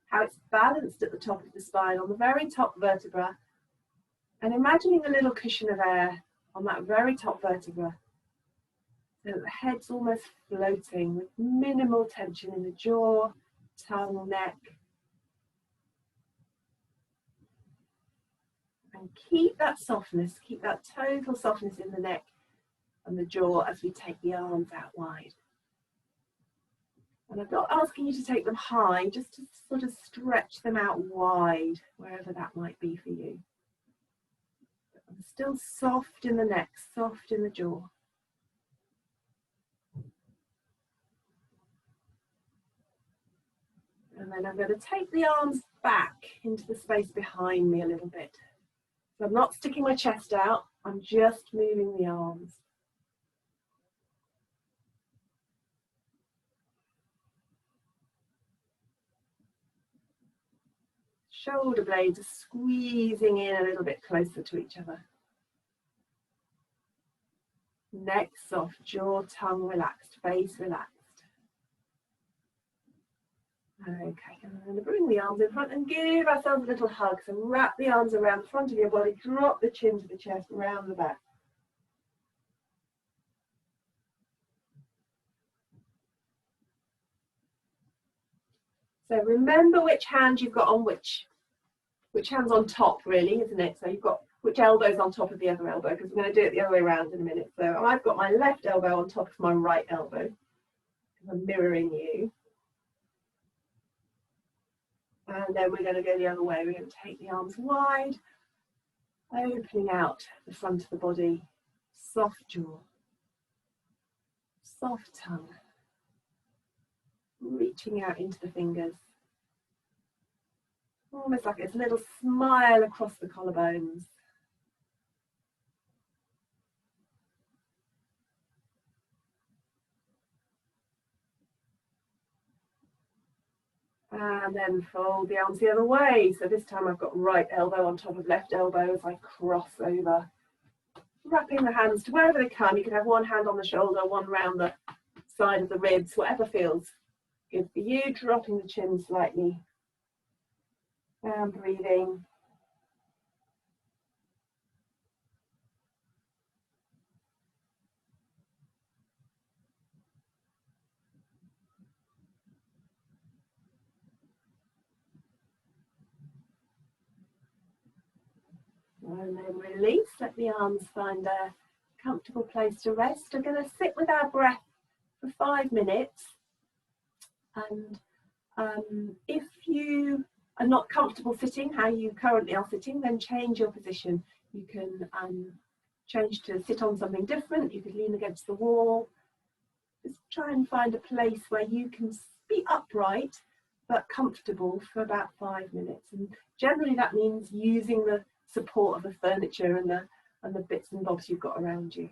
how it's balanced at the top of the spine on the very top vertebra. And imagining a little cushion of air on that very top vertebra. So that the head's almost floating with minimal tension in the jaw, tongue, neck. And keep that softness, keep that total softness in the neck and the jaw as we take the arms out wide. And I'm not asking you to take them high, just to sort of stretch them out wide, wherever that might be for you. But I'm still soft in the neck, soft in the jaw. And then I'm going to take the arms back into the space behind me a little bit. So I'm not sticking my chest out, I'm just moving the arms. Shoulder blades are squeezing in a little bit closer to each other. Neck soft, jaw, tongue relaxed, face relaxed. Okay, and I'm going to bring the arms in front and give ourselves a little hug. So wrap the arms around the front of your body, drop the chin to the chest, round the back. So remember which hand you've got on which hand's on top, really, isn't it? So you've got which elbow's on top of the other elbow, because we're going to do it the other way around in a minute. So I've got my left elbow on top of my right elbow, because I'm mirroring you. And then we're going to go the other way. We're going to take the arms wide, opening out the front of the body, soft jaw, soft tongue, reaching out into the fingers. Almost like it's a little smile across the collarbones. And then fold the arms the other way. So this time I've got right elbow on top of left elbow as I cross over. Wrapping the hands to wherever they come. You can have one hand on the shoulder, one round the side of the ribs, whatever feels good for you. Dropping the chin slightly. And breathing. And then release, let the arms find a comfortable place to rest. We're going to sit with our breath for 5 minutes. And if you are not comfortable sitting how you currently are sitting, then change your position. You can change to sit on something different. You could lean against the wall. Just try and find a place where you can be upright but comfortable for about 5 minutes. And generally that means using the support of the furniture and the bits and bobs you've got around you.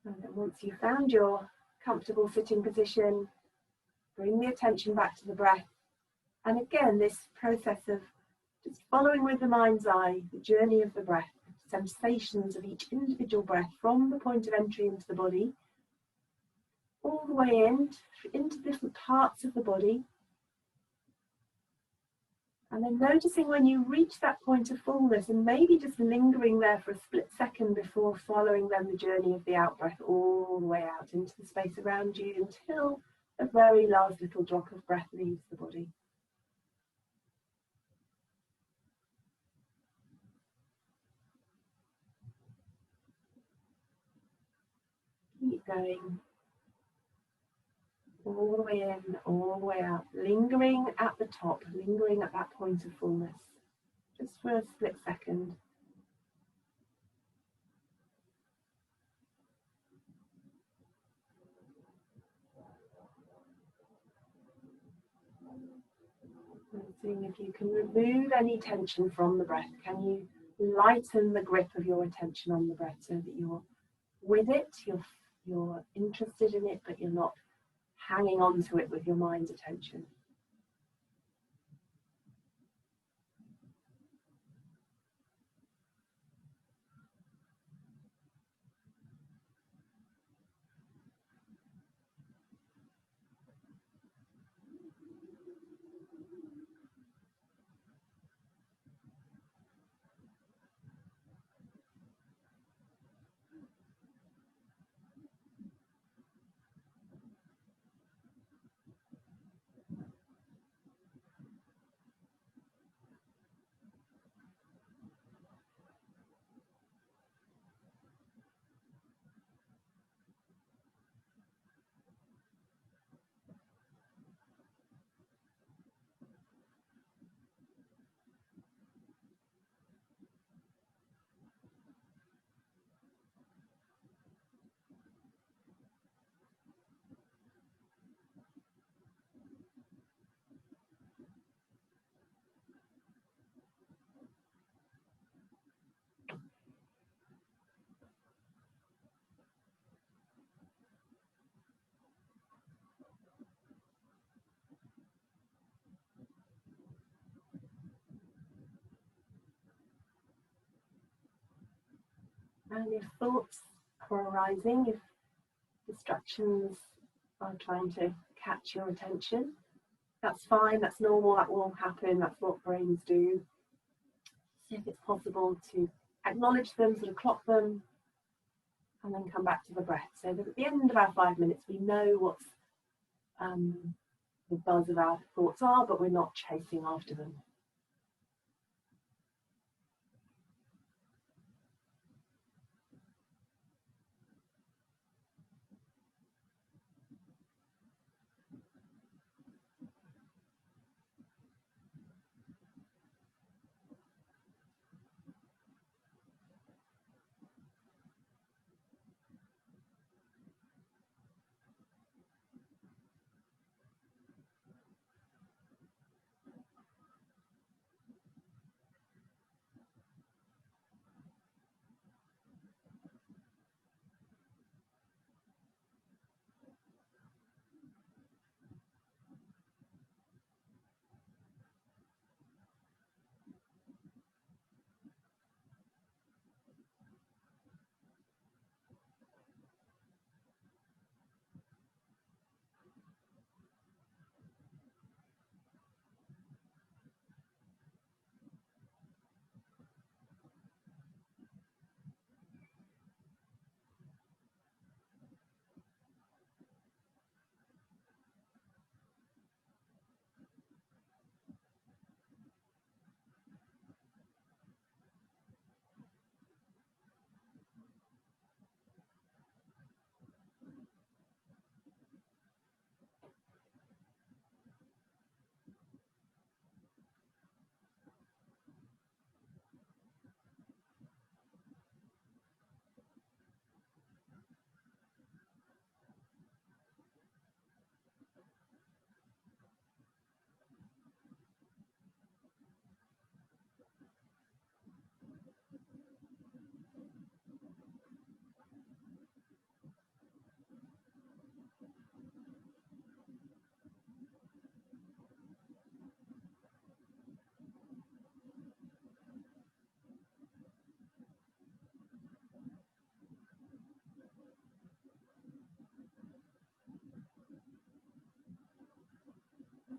And then once you've found your comfortable sitting position, bring the attention back to the breath. And again, this process of just following with the mind's eye, the journey of the breath, the sensations of each individual breath from the point of entry into the body, all the way into different parts of the body. And then noticing when you reach that point of fullness and maybe just lingering there for a split second before following then the journey of the out-breath all the way out into the space around you until a very last little drop of breath leaves the body. Keep going. All the way in, all the way out, lingering at the top, lingering at that point of fullness, just for a split second. And seeing if you can remove any tension from the breath. Can you lighten the grip of your attention on the breath so that you're with it, you're interested in it, but you're not hanging on to it with your mind's attention. And if thoughts are arising, if distractions are trying to catch your attention, that's fine, that's normal, that will happen, that's what brains do. See if it's possible to acknowledge them, sort of clock them, and then come back to the breath. So that at the end of our 5 minutes, we know what the buzz of our thoughts are, but we're not chasing after them.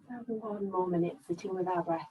Let's have 1 more minute sitting with our breath.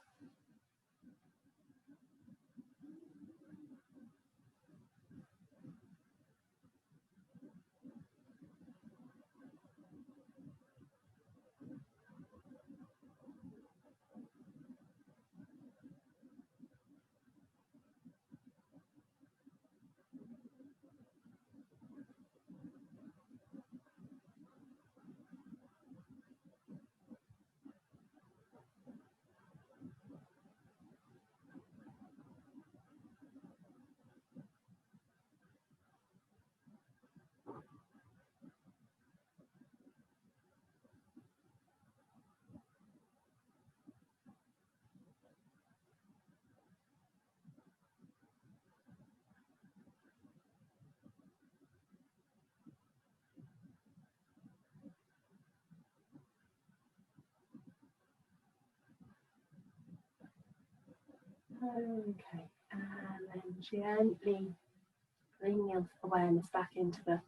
Okay, and then gently bring your awareness back into the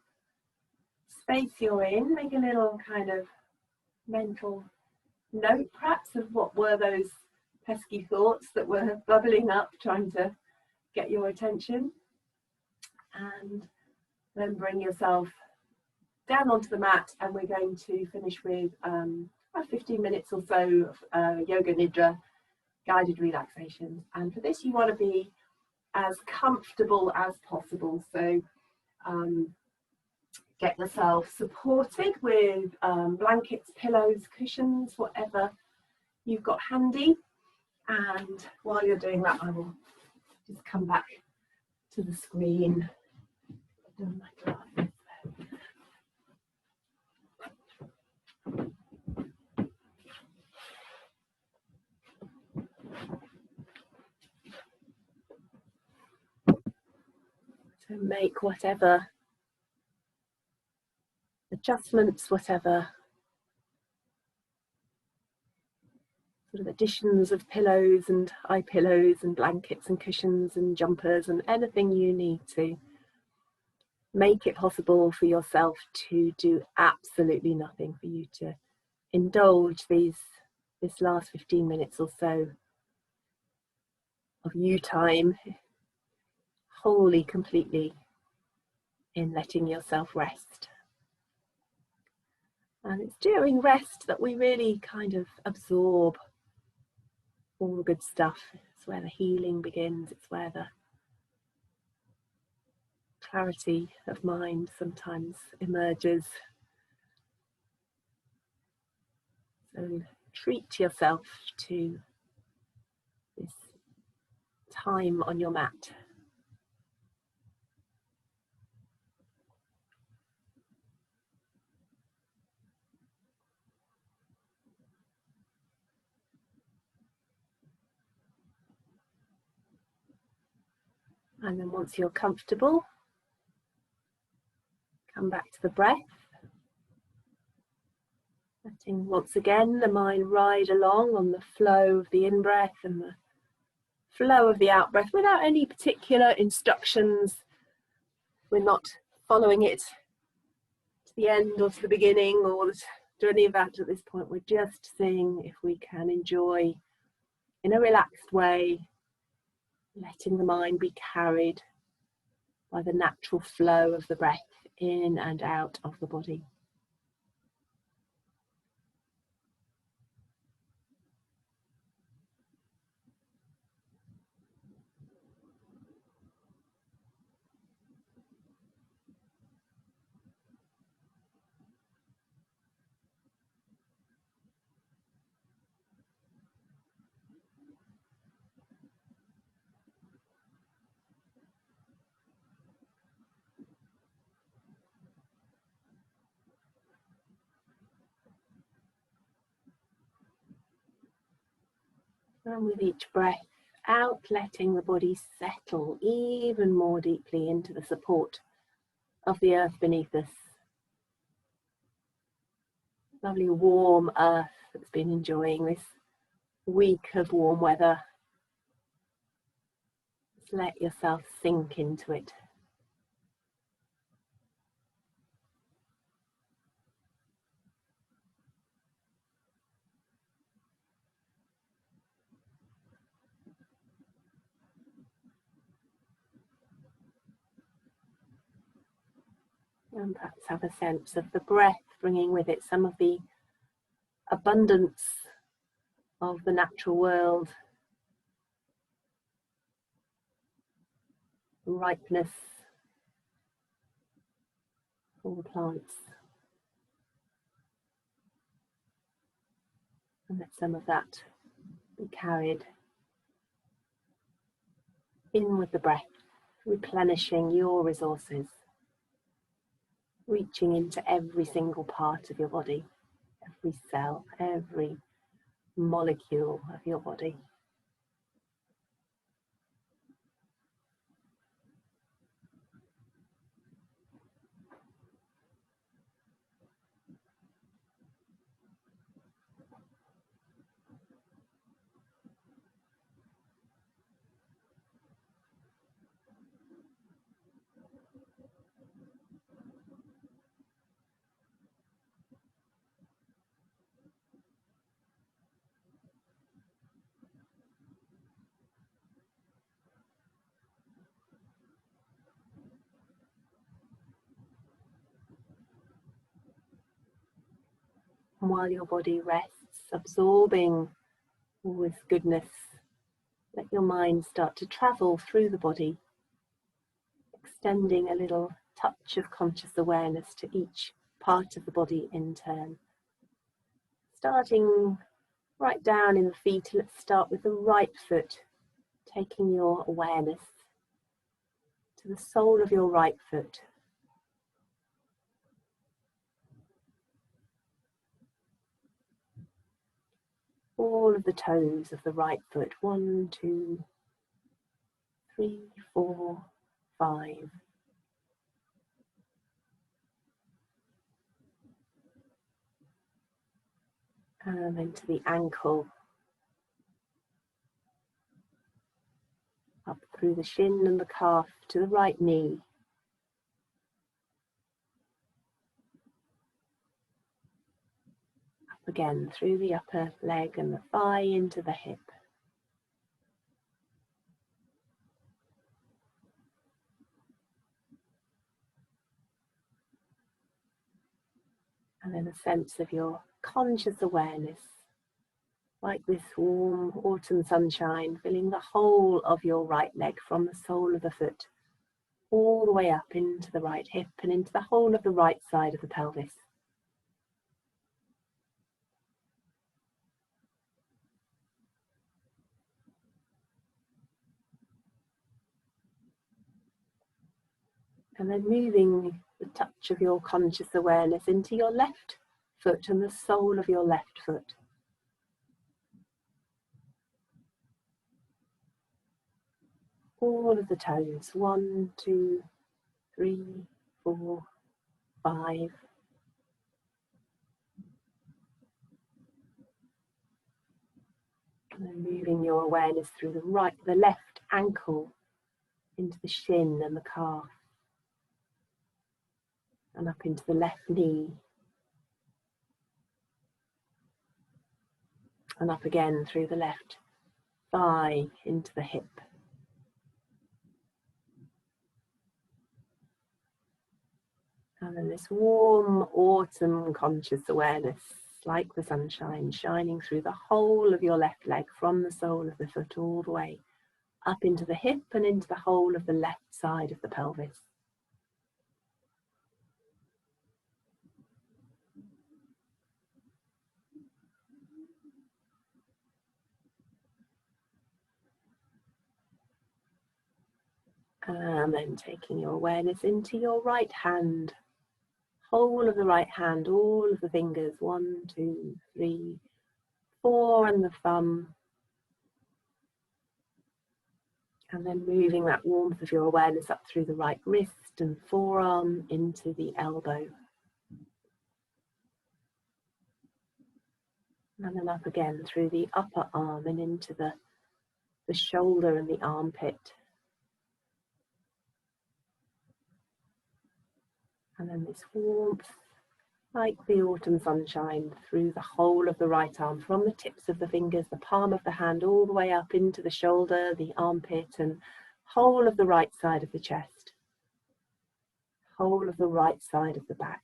space you're in. Make a little kind of mental note perhaps of what were those pesky thoughts that were bubbling up trying to get your attention, and then bring yourself down onto the mat, and we're going to finish with about 15 minutes or so of Yoga Nidra guided relaxation. And for this you want to be as comfortable as possible, so get yourself supported with blankets, pillows, cushions, whatever you've got handy. And while you're doing that, I will just come back to the screen. To make whatever adjustments, whatever sort of additions of pillows and eye pillows and blankets and cushions and jumpers and anything you need to make it possible for yourself to do absolutely nothing, for you to indulge this last 15 minutes or so of you time wholly, completely in letting yourself rest. And it's during rest that we really kind of absorb all the good stuff. It's where the healing begins. It's where the clarity of mind sometimes emerges. So treat yourself to this time on your mat. And then once you're comfortable, come back to the breath. Letting once again the mind ride along on the flow of the in-breath and the flow of the out-breath without any particular instructions. We're not following it to the end or to the beginning or to any of that at this point. We're just seeing if we can enjoy in a relaxed way, letting the mind be carried by the natural flow of the breath in and out of the body. And with each breath out, letting the body settle even more deeply into the support of the earth beneath us. Lovely warm earth that's been enjoying this week of warm weather. Just let yourself sink into it. And perhaps have a sense of the breath bringing with it some of the abundance of the natural world, ripeness for the plants. And let some of that be carried in with the breath, replenishing your resources, reaching into every single part of your body, every cell, every molecule of your body. And while your body rests, absorbing all this goodness, let your mind start to travel through the body, extending a little touch of conscious awareness to each part of the body in turn. Starting right down in the feet, let's start with the right foot, taking your awareness to the sole of your right foot. All of the toes of the right foot, 1, 2, 3, 4, 5. And then to the ankle, up through the shin and the calf to the right knee. again through the upper leg and the thigh into the hip. And then a sense of your conscious awareness, like this warm autumn sunshine, filling the whole of your right leg from the sole of the foot all the way up into the right hip and into the whole of the right side of the pelvis. And then moving the touch of your conscious awareness into your left foot and the sole of your left foot. All of the toes, 1, 2, 3, 4, 5. And then moving your awareness through the left ankle into the shin and the calf. And up into the left knee. And up again through the left thigh into the hip. And then this warm autumn conscious awareness, like the sunshine, shining through the whole of your left leg from the sole of the foot all the way up into the hip and into the whole of the left side of the pelvis. And then taking your awareness into your right hand, whole of the right hand, all of the fingers, 1, 2, 3, 4, and the thumb. And then moving that warmth of your awareness up through the right wrist and forearm into the elbow. And then up again through the upper arm and into the shoulder and the armpit. And then this warmth, like the autumn sunshine, through the whole of the right arm, from the tips of the fingers, the palm of the hand, all the way up into the shoulder, the armpit, and whole of the right side of the chest, whole of the right side of the back.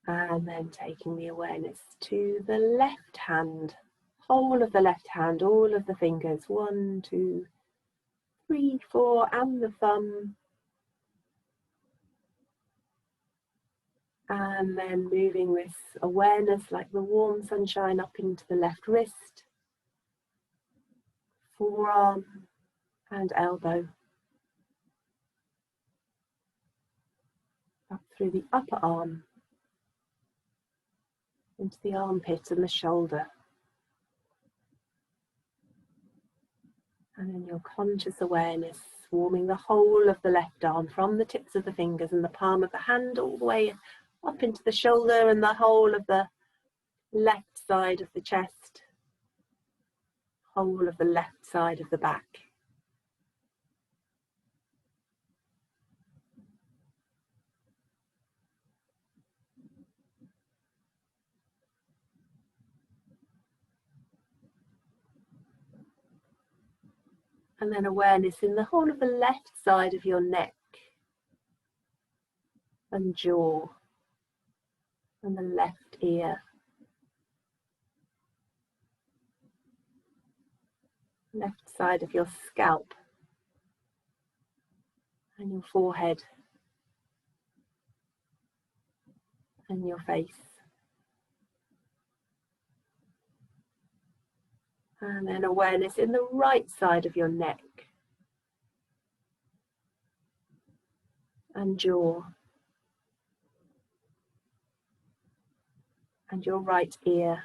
And then taking the awareness to the left hand, whole of the left hand, all of the fingers, 1, 2, 3, 4, and the thumb. And then moving this awareness like the warm sunshine up into the left wrist, forearm, and elbow. Up through the upper arm, into the armpit and the shoulder. And then your conscious awareness warming the whole of the left arm from the tips of the fingers and the palm of the hand all the way up into the shoulder and the whole of the left side of the chest, whole of the left side of the back. And then awareness in the whole of the left side of your neck and jaw and the left ear. Left side of your scalp and your forehead and your face. And then awareness in the right side of your neck and jaw and your right ear.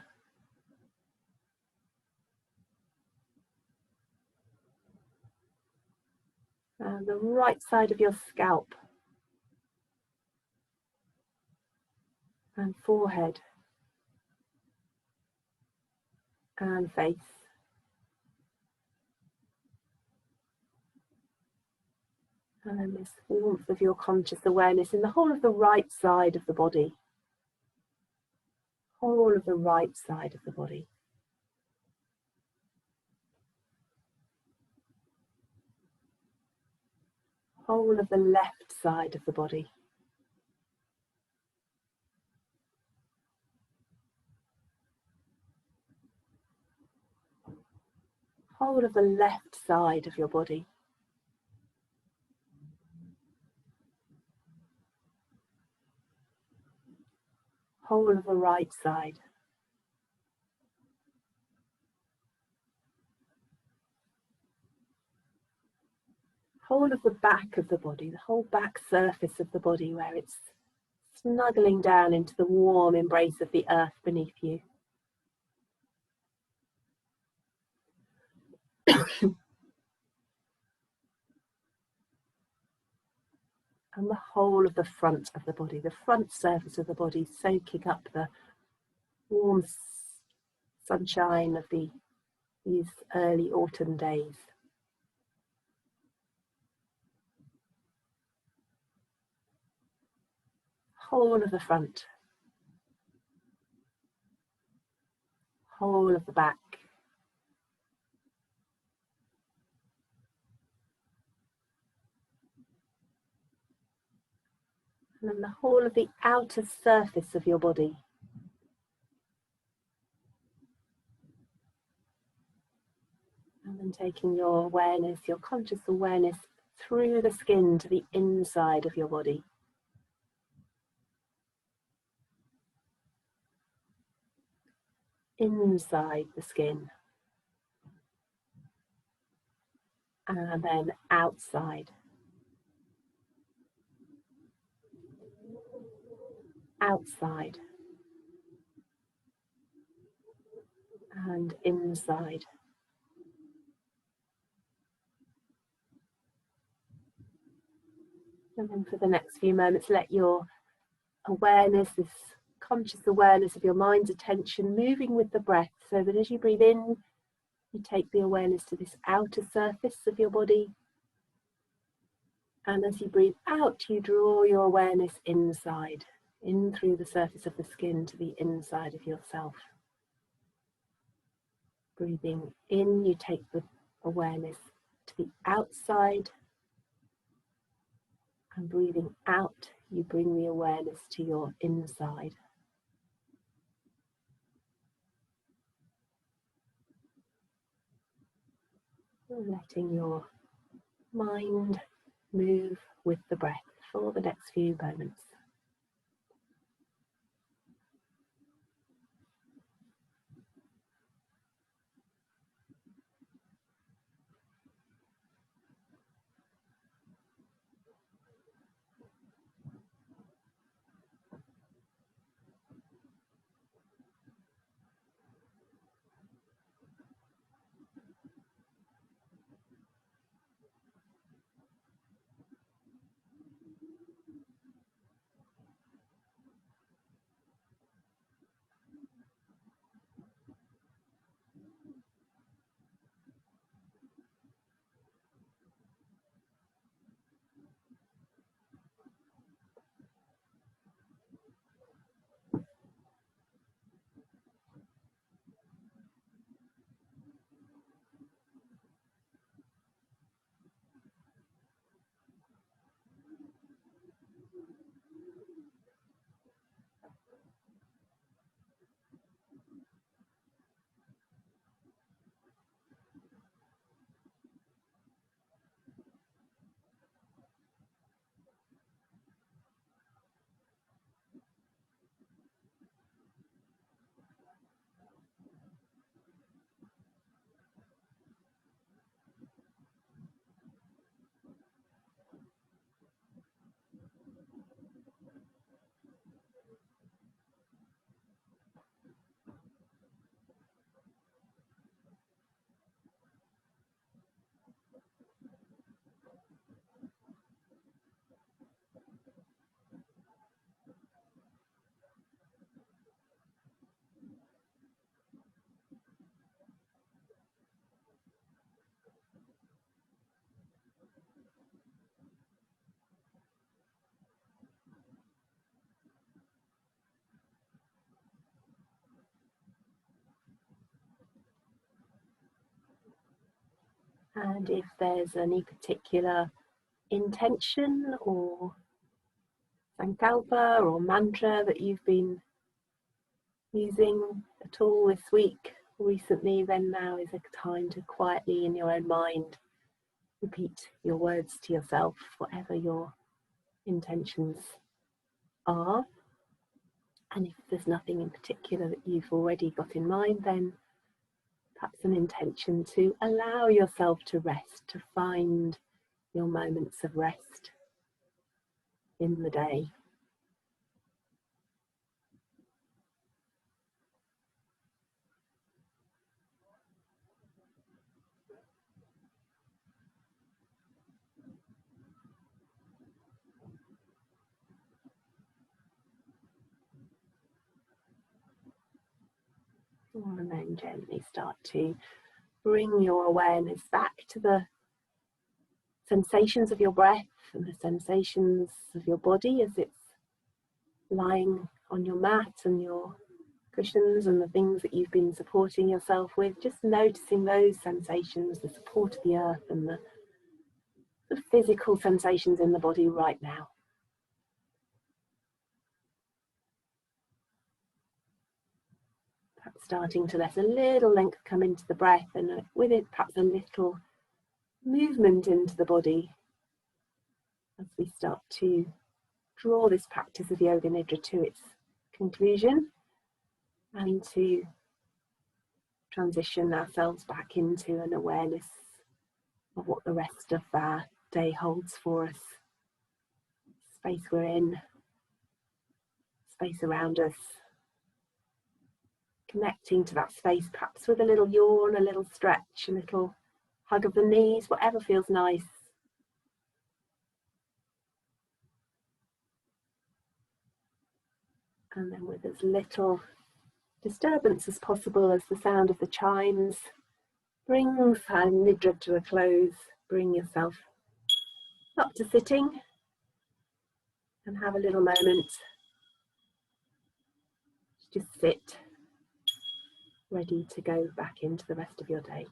And the right side of your scalp and forehead and face. And then this warmth of your conscious awareness in the whole of the right side of the body. Whole of the right side of the body. Whole of the left side of the body. Whole of the left side of your body. Whole of the right side. Whole of the back of the body, the whole back surface of the body where it's snuggling down into the warm embrace of the earth beneath you. And the whole of the front of the body, the front surface of the body, soaking up the warm sunshine of these early autumn days. Whole of the front. Whole of the back. And then the whole of the outer surface of your body. And then taking your awareness, your conscious awareness through the skin to the inside of your body. Inside the skin. And then outside. Outside. And inside. And then for the next few moments, let your awareness, this conscious awareness of your mind's attention moving with the breath, so that as you breathe in, you take the awareness to this outer surface of your body. And as you breathe out, you draw your awareness inside, in through the surface of the skin to the inside of yourself. Breathing in, you take the awareness to the outside. And breathing out, you bring the awareness to your inside. Letting your mind move with the breath for the next few moments. And if there's any particular intention or sankalpa or mantra that you've been using at all this week or recently, then now is a time to quietly in your own mind repeat your words to yourself, whatever your intentions are. And if there's nothing in particular that you've already got in mind, then perhaps an intention to allow yourself to rest, to find your moments of rest in the day. And then gently start to bring your awareness back to the sensations of your breath and the sensations of your body as it's lying on your mat and your cushions and the things that you've been supporting yourself with. Just noticing those sensations, the support of the earth and the physical sensations in the body right now. Perhaps starting to let a little length come into the breath, and with it perhaps a little movement into the body as we start to draw this practice of Yoga Nidra to its conclusion and to transition ourselves back into an awareness of what the rest of our day holds for us. Space we're in, space around us. Connecting to that space, perhaps with a little yawn, a little stretch, a little hug of the knees, whatever feels nice. And then with as little disturbance as possible as the sound of the chimes brings our Nidra to a close, bring yourself up to sitting and have a little moment. Just sit, ready to go back into the rest of your day.